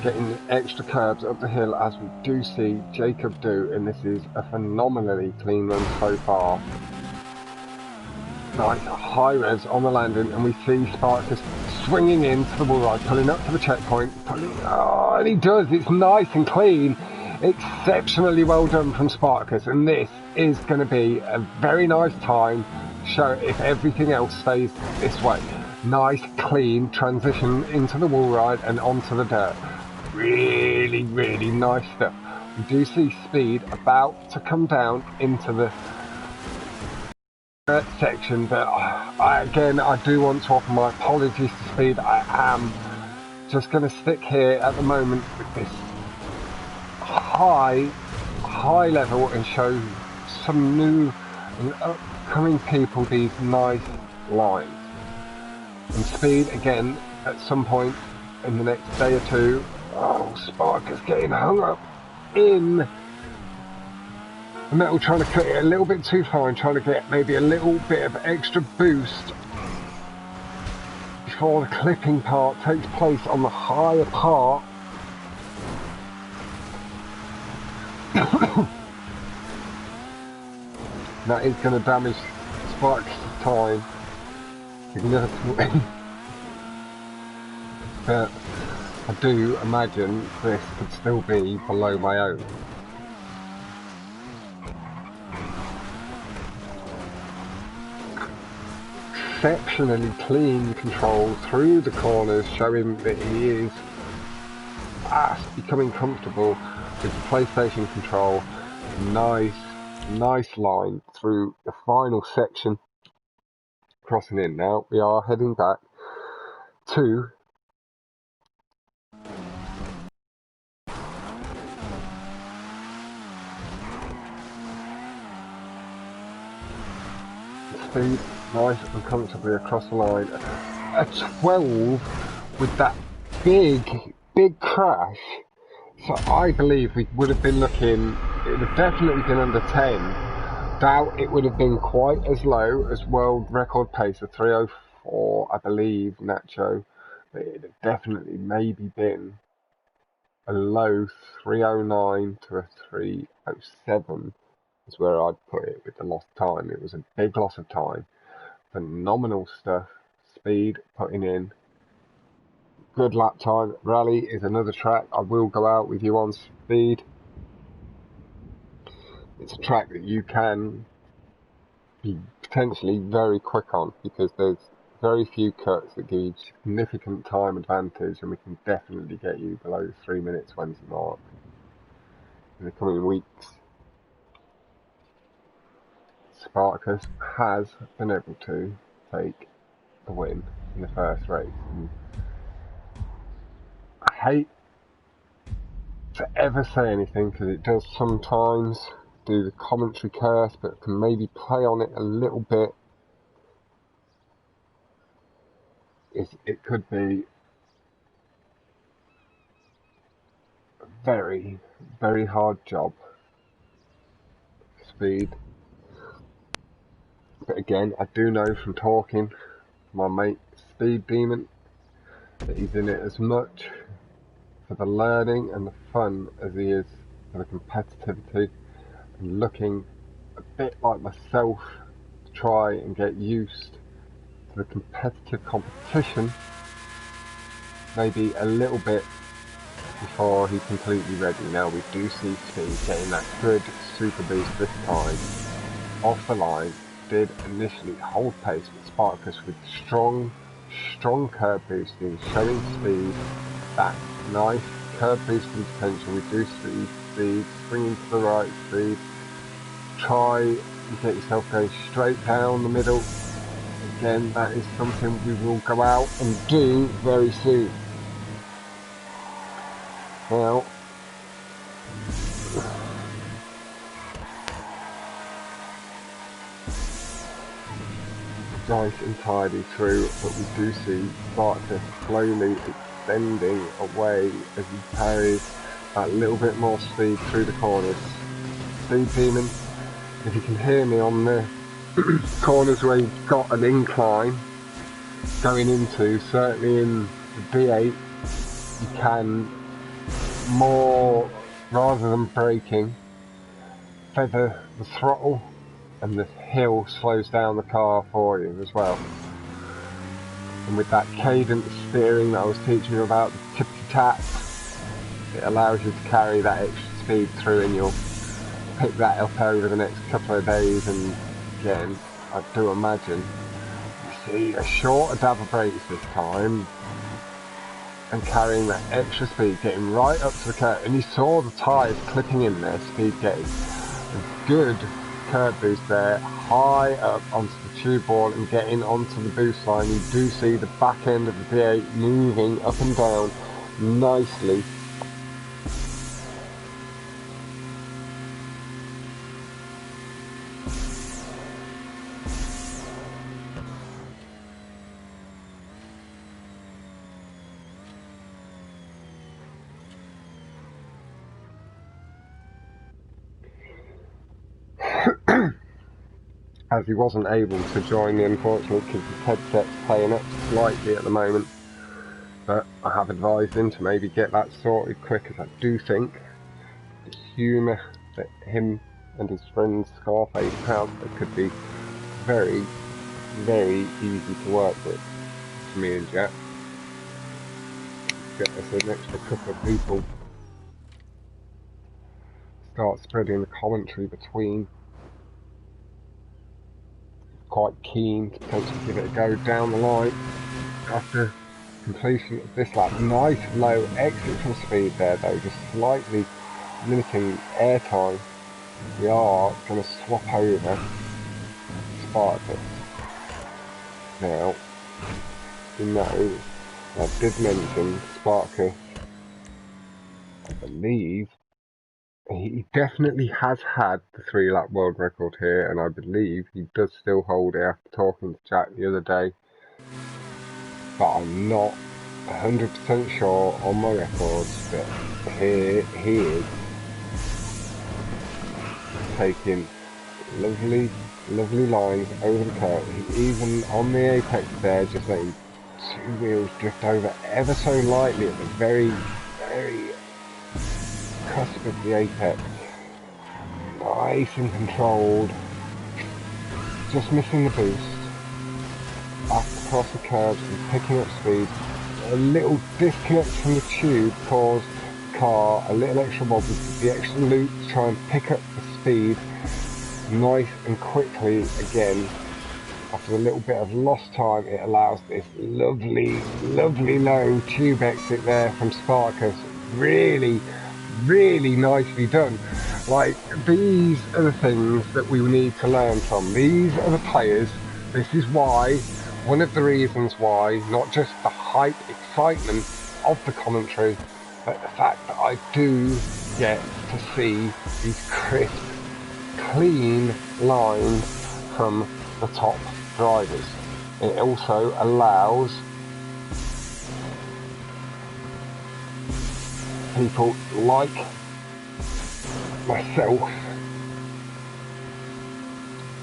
Getting extra curbs up the hill as we do see Jacob do, and this is a phenomenally clean run so far. Nice high revs on the landing, and we see Spartacus swinging into the wall ride, pulling up to the checkpoint, and he does. It's nice and clean, exceptionally well done from Spartacus, and this is going to be a very nice time show if everything else stays this way. Nice clean transition into the wall ride and onto the dirt. Really nice stuff. We do see speed about to come down into the section, but again, I do want to offer my apologies to speed. I am just going to stick here at the moment with this high level and show some new and upcoming people these nice lines. And speed again at some point in the next day or two. Oh, Spark is getting hung up in the metal, trying to cut it a little bit too far and trying to get maybe a little bit of extra boost before the clipping part takes place on the higher part. That is going to damage Spark's time significantly. But I do imagine this could still be below my own. Exceptionally clean control through the corners, showing that he is fast becoming comfortable with the PlayStation control. Nice line through the final section. Crossing in now, we are heading back to speed, nice and comfortably across the line. A 12 with that big crash. So I believe we would have been looking, it would have definitely been under 10. Doubt it would have been quite as low as world record pace of 304, I believe, Nacho. But it would have definitely maybe been a low 309 to a 307 is where I'd put it with the lost time. It was a big loss of time. Phenomenal stuff. Speed putting in. Good lap time. Rally is another track I will go out with you on. Speed. It's a track that you can be potentially very quick on because there's very few cuts that give you significant time advantage, and we can definitely get you below the 3 minutes 20 mark in the coming weeks. Spartacus has been able to take a win in the first race. And I hate to ever say anything because it does sometimes do the commentary curse, but can maybe play on it a little bit. It could be a very hard job. Speed. But again, I do know from talking to my mate Speed Demon that he's in it as much for the learning and the fun as he is for the competitivity, and looking a bit like myself to try and get used to the competitive competition maybe a little bit before he's completely ready. Now we do see Speed getting that good super boost this time off the line. Did initially hold pace with Spartacus with strong curb boosting, showing Speed that nice curb boosting potential. We do see Speed swinging to the right. Speed, try and get yourself going straight down the middle. Again, that is something we will go out and do very soon. Now, nice and tidy through, but we do see Spartacus slowly bending away as he carries that little bit more speed through the corners. Speed Demon, if you can hear me on the corners where you've got an incline going into, certainly in the V8, you can more, rather than braking, feather the throttle, and the hill slows down the car for you as well. And with that cadence steering that I was teaching you about, the tippy-tap, it allows you to carry that extra speed through, and you'll pick that up over the next couple of days. And again, I do imagine you see a shorter dab of brakes this time and carrying that extra speed, getting right up to the curb, and you saw the tyres clipping in there, speed gauge. A good curb boost there, high up onto the tube wall and getting onto the boost line. You do see the back end of the V8 moving up and down nicely. As he wasn't able to join me, unfortunately, because his headset's playing up slightly at the moment. But I have advised him to maybe get that sorted quick, as I do think the humour that him and his friend Scarface have, that could be very, very easy to work with for me and Jack. Get us an extra couple of people, start spreading the commentary between. Quite keen to potentially give it a go down the line after completion of this lap. Nice low exit from speed there though, just slightly limiting air time. We are going to swap over Spartacus. Now, you know, I did mention Spartacus, I believe, he definitely has had the 3-lap world record here, and I believe he does still hold it after talking to Jack the other day. But I'm not 100% sure on my records, but here he is, taking lovely, lovely lines over the curve. He's even on the apex there, just letting 2 wheels drift over ever so lightly at the very, very cusp of the apex. Nice and controlled, just missing the boost, back across the curbs and picking up speed. A little disconnect from the tube caused the car a little extra wobble, the extra loop to try and pick up the speed nice and quickly again. After a little bit of lost time, it allows this lovely, lovely low tube exit there from Spartacus. Really, really nicely done. Like, these are the things that we need to learn from. These are the players. This is why, one of the reasons why, not just the hype, excitement of the commentary, but the fact that I do get to see these crisp, clean lines from the top drivers. It also allows people like myself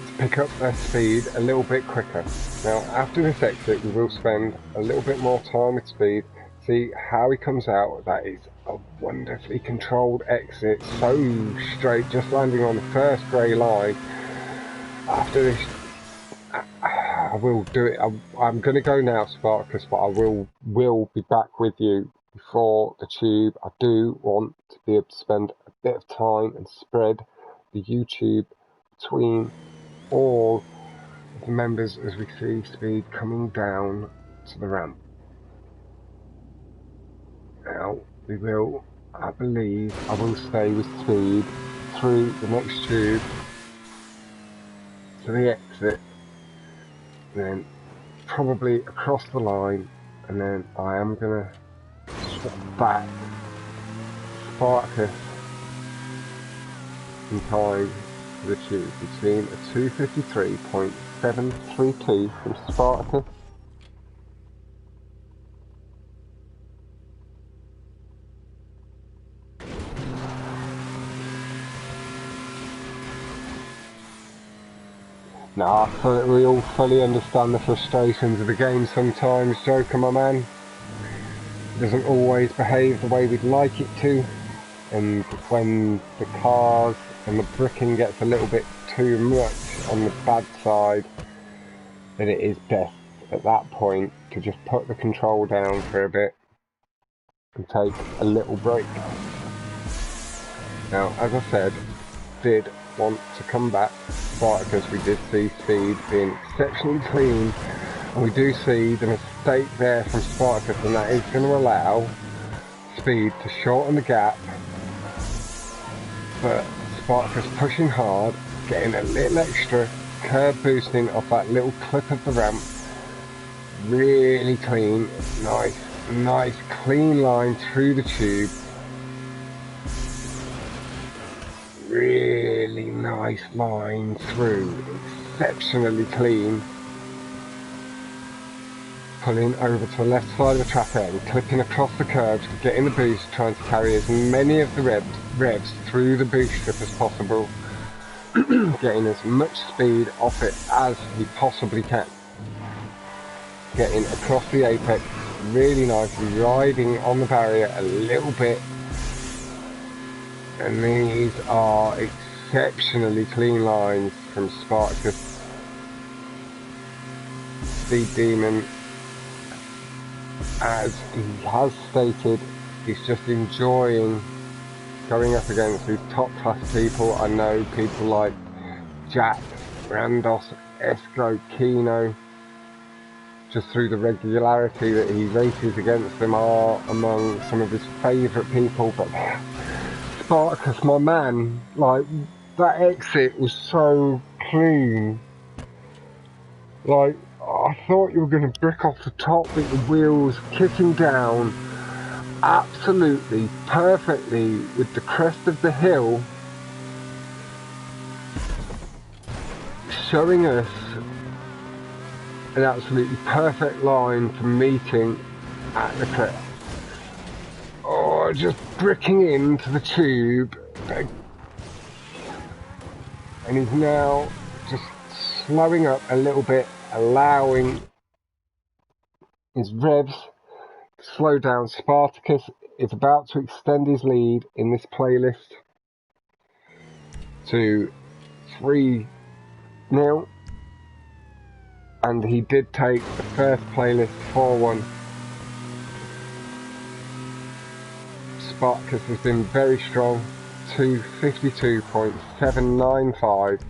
to pick up their speed a little bit quicker. Now, after this exit, we will spend a little bit more time with speed, see how he comes out. That is a wonderfully controlled exit, so straight, just landing on the first grey line. After this, I will do it. I'm going to go now, Spartacus, but I will be back with you before the tube. I do want to be able to spend a bit of time and spread the YouTube between all of the members as we see speed coming down to the ramp. Now, we will, I believe, I will stay with speed through the next tube to the exit, then probably across the line, and then I am going to swap back Spartacus in time to the tube. We've seen a 253.732 from Spartacus. Nah, we all fully understand the frustrations of the game sometimes, Joker, my man. It doesn't always behave the way we'd like it to, and when the cars and the bricking gets a little bit too much on the bad side, then it is best at that point to just put the control down for a bit and take a little break. Now, as I said, did want to come back because we did see speed being exceptionally clean, and we do see the mistake there from Spartacus, and that is going to allow speed to shorten the gap, but Spartacus pushing hard, getting a little extra curb boosting off that little clip of the ramp. Really clean, nice clean line through the tube. Really nice line through, exceptionally clean. Pulling over to the left side of the track and clipping across the curbs, getting the boost, trying to carry as many of the revs through the boost strip as possible. Getting as much speed off it as we possibly can. Getting across the apex really nicely, riding on the barrier a little bit. And these are exceptionally clean lines from Spartacus. Speed Demon, as he has stated, he's just enjoying going up against these top class people. I know people like Jack, Randos, Esco, Kino, just through the regularity that he races against them, are among some of his favourite people, but Spartacus, my man, like, that exit was so clean. Like, I thought you were going to brick off the top with the wheels kicking down absolutely perfectly with the crest of the hill, showing us an absolutely perfect line for meeting at the crest. Oh, just bricking into the tube, and he's now just slowing up a little bit, allowing his revs to slow down. Spartacus is about to extend his lead in this playlist to 3-0, and he did take the first playlist 4-1. Spartacus has been very strong, 252.795.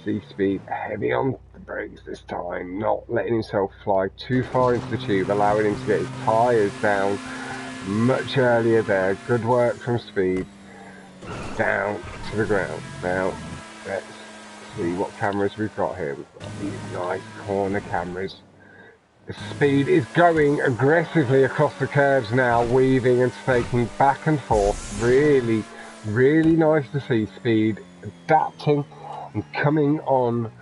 See speed, heavy on the brakes this time, not letting himself fly too far into the tube, allowing him to get his tyres down much earlier there. Good work from speed. Down to the ground. Now, let's see what cameras we've got here. We've got these nice corner cameras. The speed is going aggressively across the curves now, weaving and snaking back and forth. Really, really nice to see speed adapting and coming on.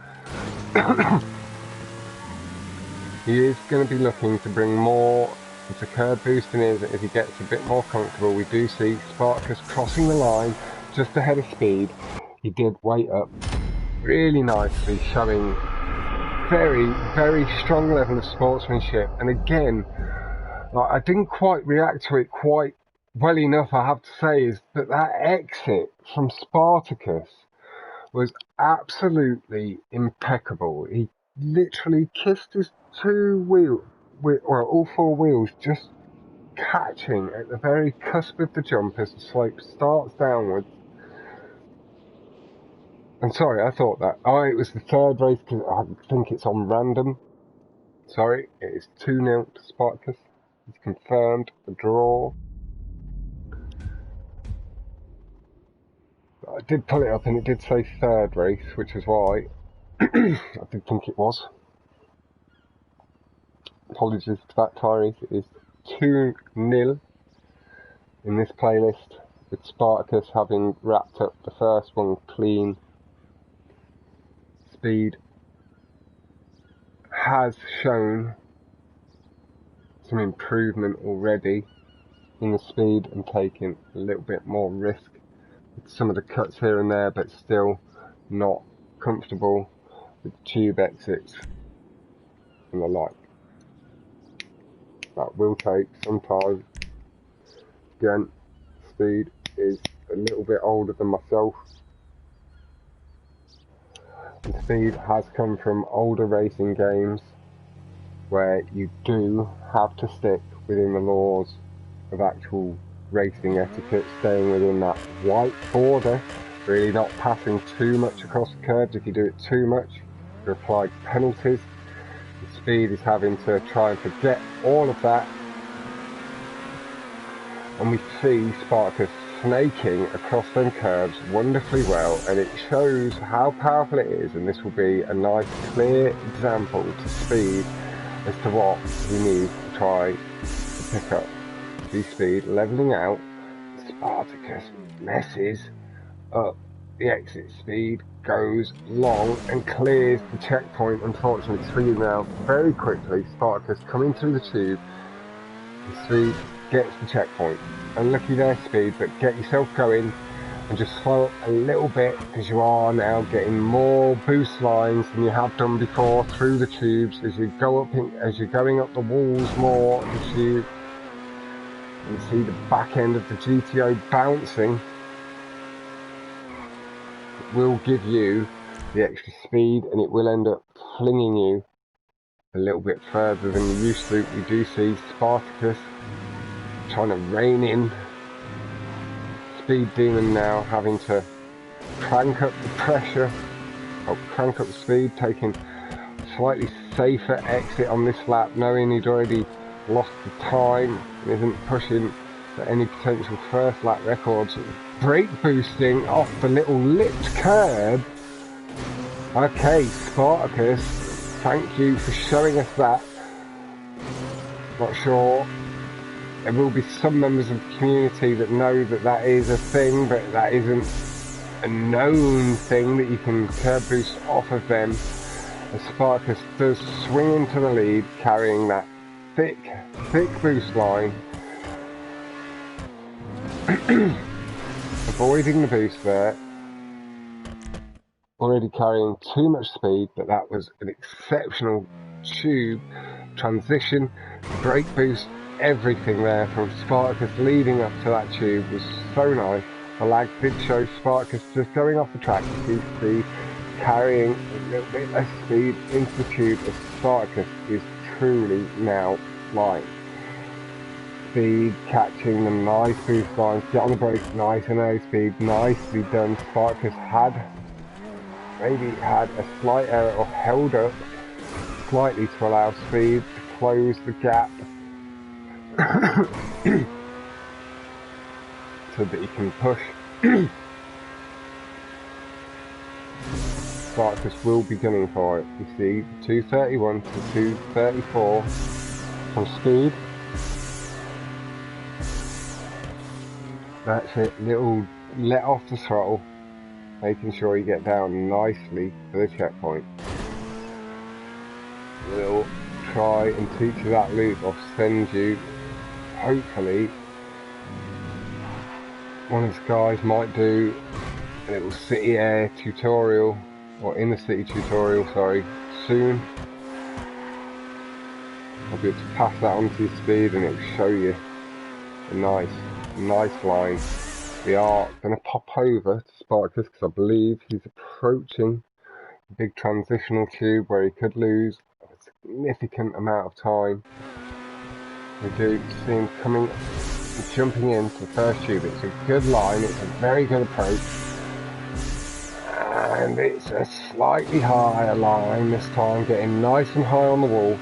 He is going to be looking to bring more into curb boosting as he gets a bit more comfortable. We do see Spartacus crossing the line just ahead of speed. He did wait up really nicely, showing very, very strong level of sportsmanship. And again, I didn't quite react to it quite well enough, I have to say, is that exit from Spartacus was absolutely impeccable. He literally kissed his all four wheels, just catching at the very cusp of the jump as the slope starts downwards. I'm sorry, I thought that. Oh, it was the third race, because I think it's on random. Sorry, it is 2-0 to Spartacus. It's confirmed a draw. I did pull it up and it did say third race, which is why I did think it was. Apologies to that, Tyrese. It is 2-0 in this playlist, with Spartacus having wrapped up the first one clean. Speed has shown some improvement already in the speed and taking a little bit more risk with some of the cuts here and there, but still not comfortable the tube exits and the like. That will take some time. Again, Speed is a little bit older than myself. And Speed has come from older racing games where you do have to stick within the laws of actual racing etiquette, staying within that white border, really not passing too much across the curbs. If you do it too much, you're applied penalties. And Speed is having to try and forget all of that. And we see Spartacus snaking across them curbs wonderfully well, and it shows how powerful it is, and this will be a nice clear example to Speed as to what he needs to try to pick up. See Speed levelling out. Spartacus messes up the exit. Speed goes long and clears the checkpoint. Unfortunately, it's swinging around very quickly. Spartacus coming through the tube, and Speed gets the checkpoint. Unlucky there, Speed, but get yourself going and just slow up a little bit, because you are now getting more boost lines than you have done before through the tubes as you go up as you're going up the walls more of the tube. You see the back end of the GTO bouncing. It will give you the extra speed, and it will end up flinging you a little bit further than you used to. We do see Spartacus trying to rein in Speed Demon now, having to crank up the pressure, or crank up the speed, taking a slightly safer exit on this lap, knowing he'd already lost the time and isn't pushing for any potential first lap records. Brake boosting off the little lipped curb. Okay, Spartacus, thank you for showing us that. Not sure. There will be some members of the community that know that that is a thing, but that isn't a known thing that you can curb boost off of them. As Spartacus does swing into the lead, carrying that thick boost line. Avoiding the boost there. Already carrying too much speed, but that was an exceptional tube transition, brake boost. Everything there from Spartacus leading up to that tube was so nice. The lag did show Spartacus just going off the track. You see carrying a little bit less speed into the tube, as Spartacus is truly now flying. Speed catching the nice boost lines, get on the brake, nice and early. Speed, nicely done. Spartacus maybe had a slight error or held up slightly to allow Speed to close the gap. So that he can push. Spartacus will be gunning for it. You see 231 to 234 from Speed. That's it, little let off the throttle, making sure you get down nicely for the checkpoint. We'll try and teach you that loop, or send you, hopefully, one of the guys might do a little city air tutorial, or in the city tutorial, sorry, soon. I'll be able to pass that on to your Speed, and it'll show you a nice line. We are going to pop over to Spartacus, because I believe he's approaching a big transitional tube where he could lose a significant amount of time. We do see him coming, jumping into the first tube. It's a good line, it's a very good approach, and it's a slightly higher line this time, getting nice and high on the wall.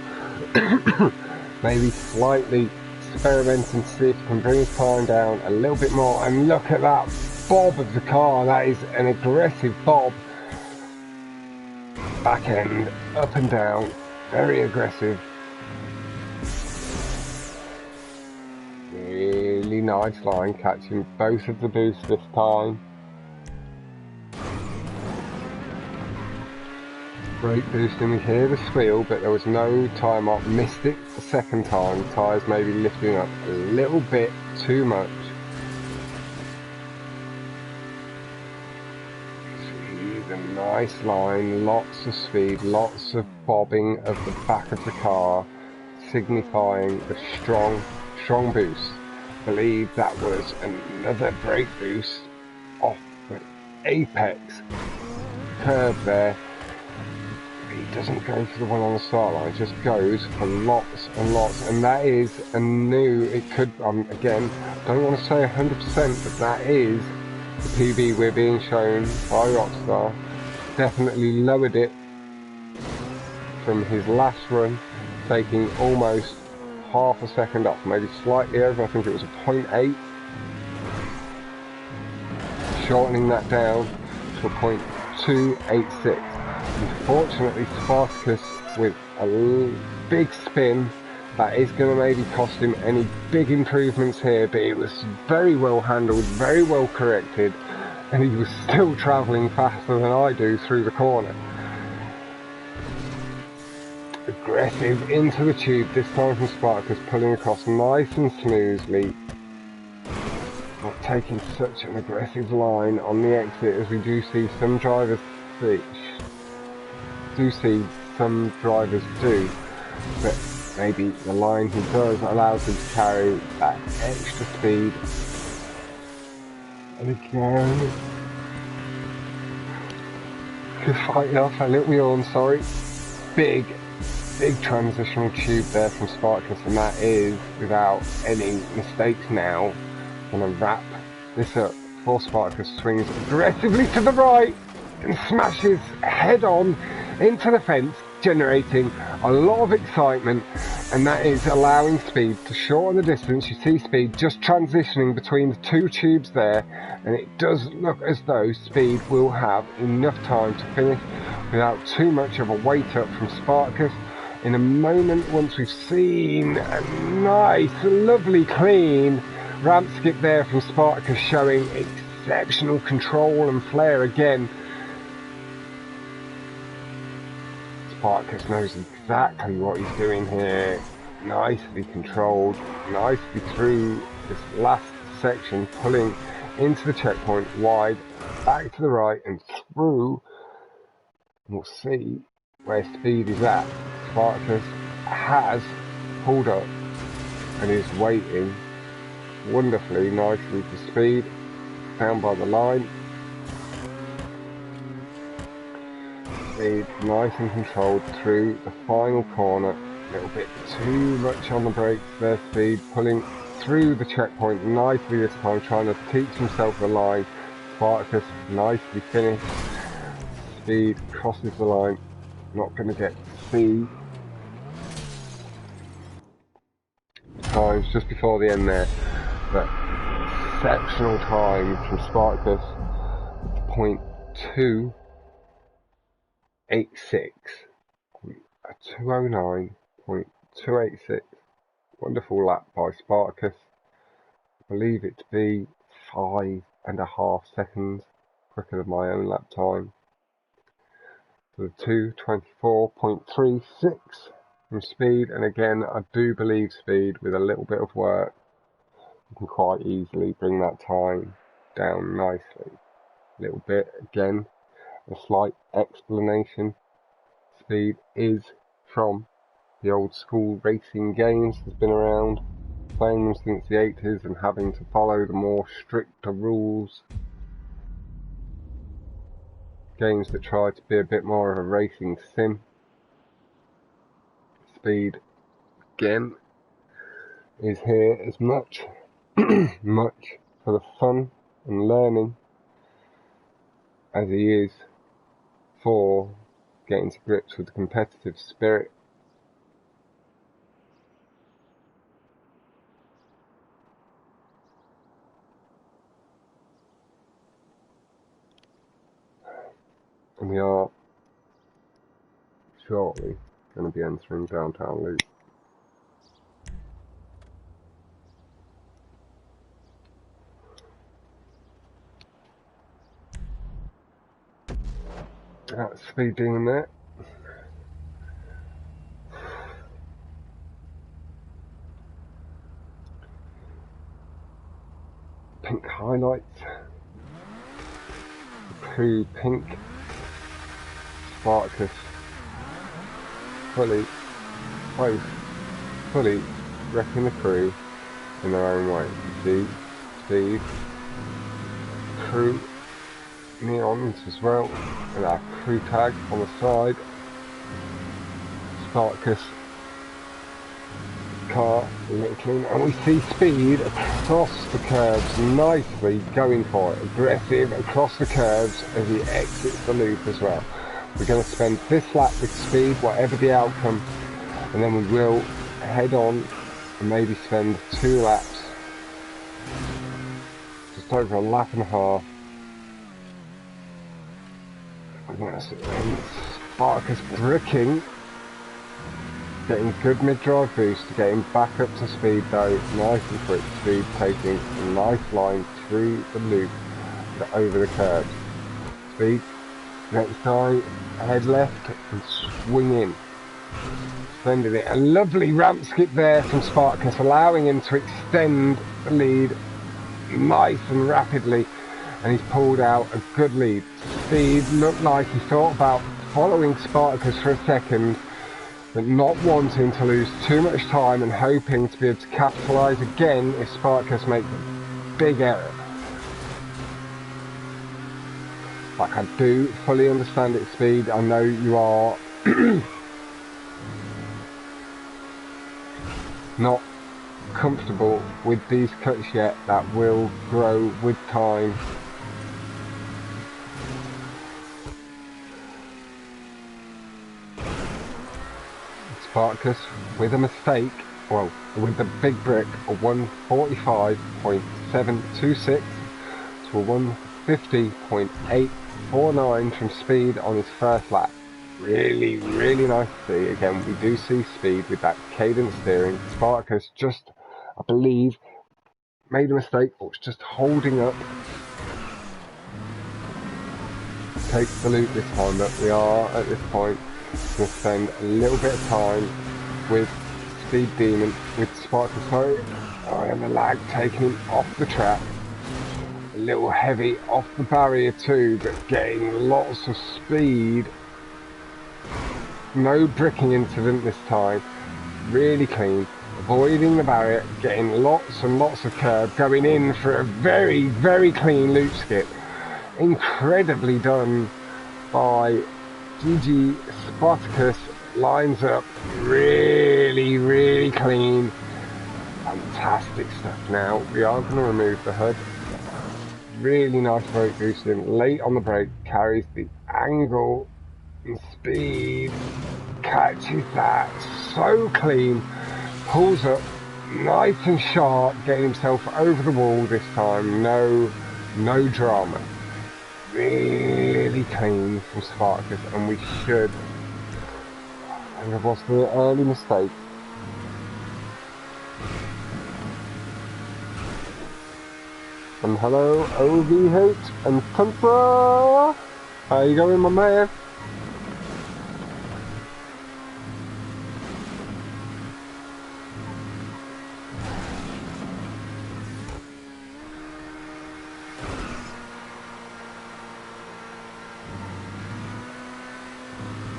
Maybe slightly experimenting to see if he can bring his time down a little bit more. And look at that bob of the car, that is an aggressive bob. Back end, up and down, very aggressive. Really nice line, catching both of the boosts this time. Brake boosting, we hear the squeal, but there was no time up. Missed it the second time. Tyres maybe lifting up a little bit too much. See a nice line, lots of speed, lots of bobbing of the back of the car, signifying a strong boost. I believe that was another brake boost off the apex curve there. He doesn't go for the one on the start line, just goes for lots and lots, and that is a new, it could, again, don't want to say 100%, but that is the PB we're being shown by Rockstar. Definitely lowered it from his last run, taking almost half a second off, maybe slightly over, I think it was a 0.8, shortening that down to a 0.286. Unfortunately, Spartacus with a big spin, that is going to maybe cost him any big improvements here, but it was very well handled, very well corrected, and he was still travelling faster than I do through the corner. Aggressive into the tube, this time from Spartacus, pulling across nice and smoothly, not taking such an aggressive line on the exit as we do see some drivers do, but maybe the line he does allows him to carry that extra speed. And again, just fighting off a little yawn, sorry. Big transitional tube there from Spartacus, and that is, without any mistakes now, going to wrap this up before Spartacus swings aggressively to the right and smashes head on into the fence, generating a lot of excitement, and that is allowing Speed to shorten the distance. You see Speed just transitioning between the two tubes there, and it does look as though Speed will have enough time to finish without too much of a weight up from Spartacus. In a moment, once we've seen a nice, lovely, clean ramp skip there from Spartacus, showing exceptional control and flair again. Spartacus knows exactly what he's doing here. Nicely controlled, nicely through this last section, pulling into the checkpoint wide, back to the right and through. We'll see where Speed is at. Spartacus has pulled up and is waiting wonderfully nicely for Speed down by the line. Speed nice and controlled through the final corner. A little bit too much on the brakes there. Speed pulling through the checkpoint nicely this time, trying to teach himself the line. Spartacus nicely finished. Speed crosses the line. Not going to get to see times just before the end there, but exceptional time from Spartacus. 0.286, a 209.286. Wonderful lap by Spartacus. I believe it to be 5.5 seconds quicker than my own lap time. To the 224.36 from Speed, and again I do believe Speed, with a little bit of work, you can quite easily bring that time down nicely. A little bit, again, a slight explanation. Speed is from the old school racing games, has been around, playing them since the 80s and having to follow the more stricter rules. Games that try to be a bit more of a racing sim. Speed, again, is here as much much for the fun and learning as he is for getting to grips with the competitive spirit. And we are shortly going to be entering downtown loop. That's Speed doing that. Pink highlights. The crew pink Spartacus both fully wrecking the crew in their own way. See, speed, crew neons as well, and our crew tag on the side. Spartacus car a little clean, and we see speed across the curves, nicely going for it, aggressive across the curves as he exits the loop as well. We're going to spend this lap with speed, whatever the outcome, and then we will head on and maybe spend 2 laps, just over a lap and a half. Spartacus bricking, getting good mid-drive boost to get him back up to speed though, nice and quick speed, taking a nice line through the loop over the curves. Speed, next time, head left and swing in. Splendid it. A lovely ramp skip there from Spartacus, allowing him to extend the lead nice and rapidly, and he's pulled out a good lead. Speed looked like he thought about following Spartacus for a second, but not wanting to lose too much time and hoping to be able to capitalise again if Spartacus makes a big error. Like, I do fully understand its speed. I know you are not comfortable with these cuts yet. That will grow with time. Spartacus with a mistake, well, with the big brick, a 145.726 to a 150.849 from speed on his first lap. Really, really nice to see. Again, we do see speed with that cadence steering. Spartacus just, I believe, made a mistake, or was just holding up. Takes the loop this time, but we are at this point going to spend a little bit of time with Speed Demon, with Spartacus. Sorry, and the lag taking him off the track. A little heavy off the barrier too, but getting lots of speed. No bricking incident this time. Really clean. Avoiding the barrier, getting lots and lots of curve, going in for a very, very clean loop skip. Incredibly done by GGSpart4cus. Lines up really, really clean. Fantastic stuff. Now we are going to remove the hood. Really nice brake boosting. Late on the brake, carries the angle and speed. Catches that so clean. Pulls up nice and sharp, getting himself over the wall this time. No drama. Really clean from Spartacus, and we should. And there was the early mistake. And hello, OVH and Tantra. How you going, my man?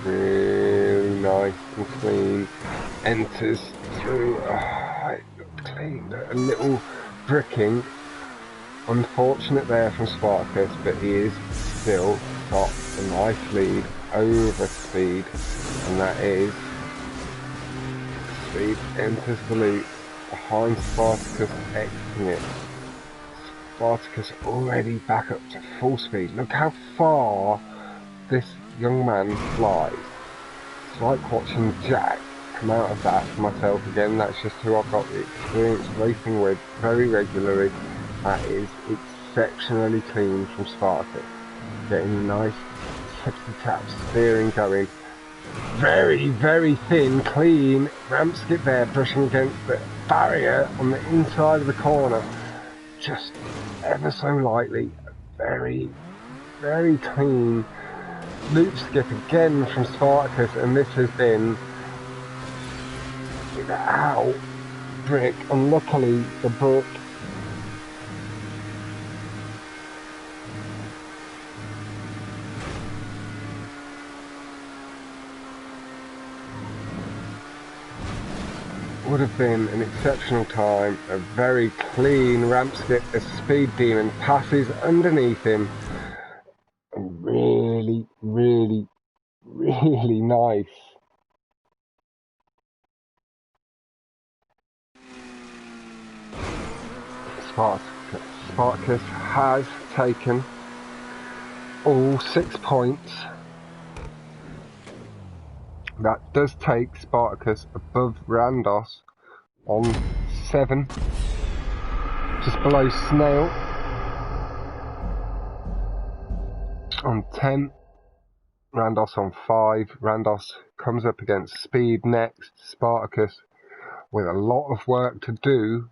Really nice and clean. Enters through. It looked clean. A little bricking. Unfortunate there from Spartacus, but he is still got a nice lead over speed, and that is speed enters the loop behind Spartacus, exiting it. Spartacus already back up to full speed. Look how far this young man flies. It's like watching Jack come out of that for myself again. That's just who I've got the experience racing with very regularly. That is exceptionally clean from Spartacus. Getting nice tippy tap steering going. Very, very thin, clean ramp skip there, brushing against the barrier on the inside of the corner. Just ever so lightly. Very, very clean loop skip again from Spartacus, and this has been without brick. And luckily the brick would have been an exceptional time. A very clean ramp skip as Speed Demon passes underneath him. Really, really, really nice. Spartacus has taken all 6 points. That does take Spartacus above Randos on 7, just below Snail on 10, Randos on 5. Randos comes up against Speed next. Spartacus with a lot of work to do.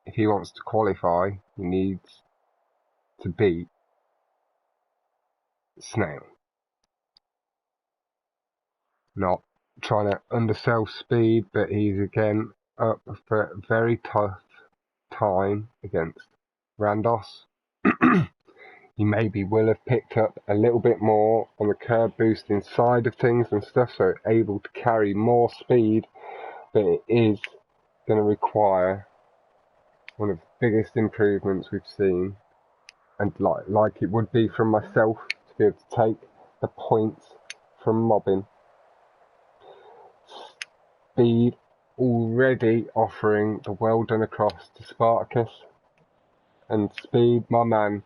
If he wants to qualify, he needs to beat Snail. Not trying to undersell Speed, but he's again up for a very tough time against Randos. He maybe will have picked up a little bit more on the curb boosting side of things and stuff, so able to carry more speed, but it is going to require one of the biggest improvements we've seen, and like it would be from myself, to be able to take the points from mobbing. Speed already offering the well done across to Spartacus, and Speed, my man,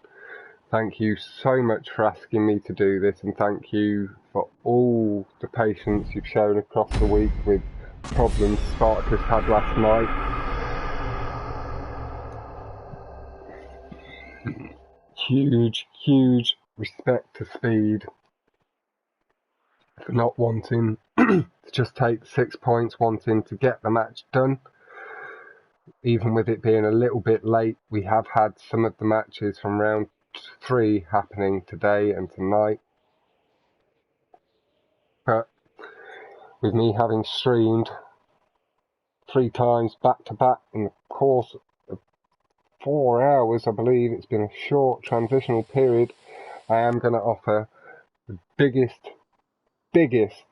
thank you so much for asking me to do this, and thank you for all the patience you've shown across the week with problems Spartacus had last night. Huge respect to Speed for not wanting to just take 6 points, wanting to get the match done. Even with it being a little bit late, we have had some of the matches from round 3 happening today and tonight. But with me having streamed 3 times back to back in the course of 4 hours, I believe it's been a short transitional period, I am going to offer the biggest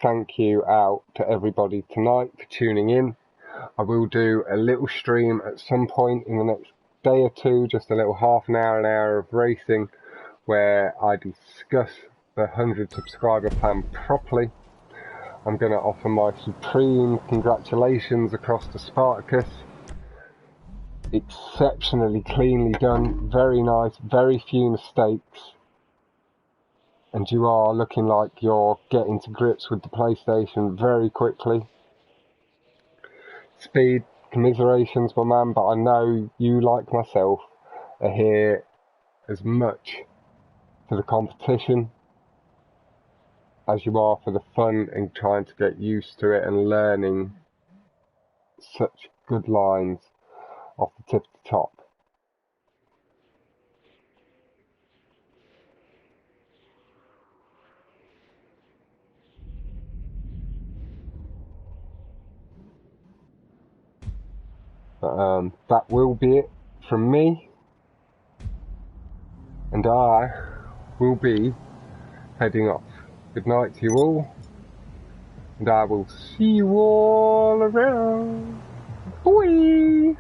thank you out to everybody tonight for tuning in. I will do a little stream at some point in the next day or two, just a little half an hour of racing, where I discuss the 100 subscriber plan properly. I'm going to offer my supreme congratulations across to Spartacus. Exceptionally cleanly done, very nice, very few mistakes, and you are looking like you're getting to grips with the PlayStation very quickly. Speed, commiserations, my man, but I know you, like myself, are here as much for the competition as you are for the fun and trying to get used to it and learning such good lines off the tip to top. But that will be it from me, and I will be heading off. Good night to you all, and I will see you all around. Bye!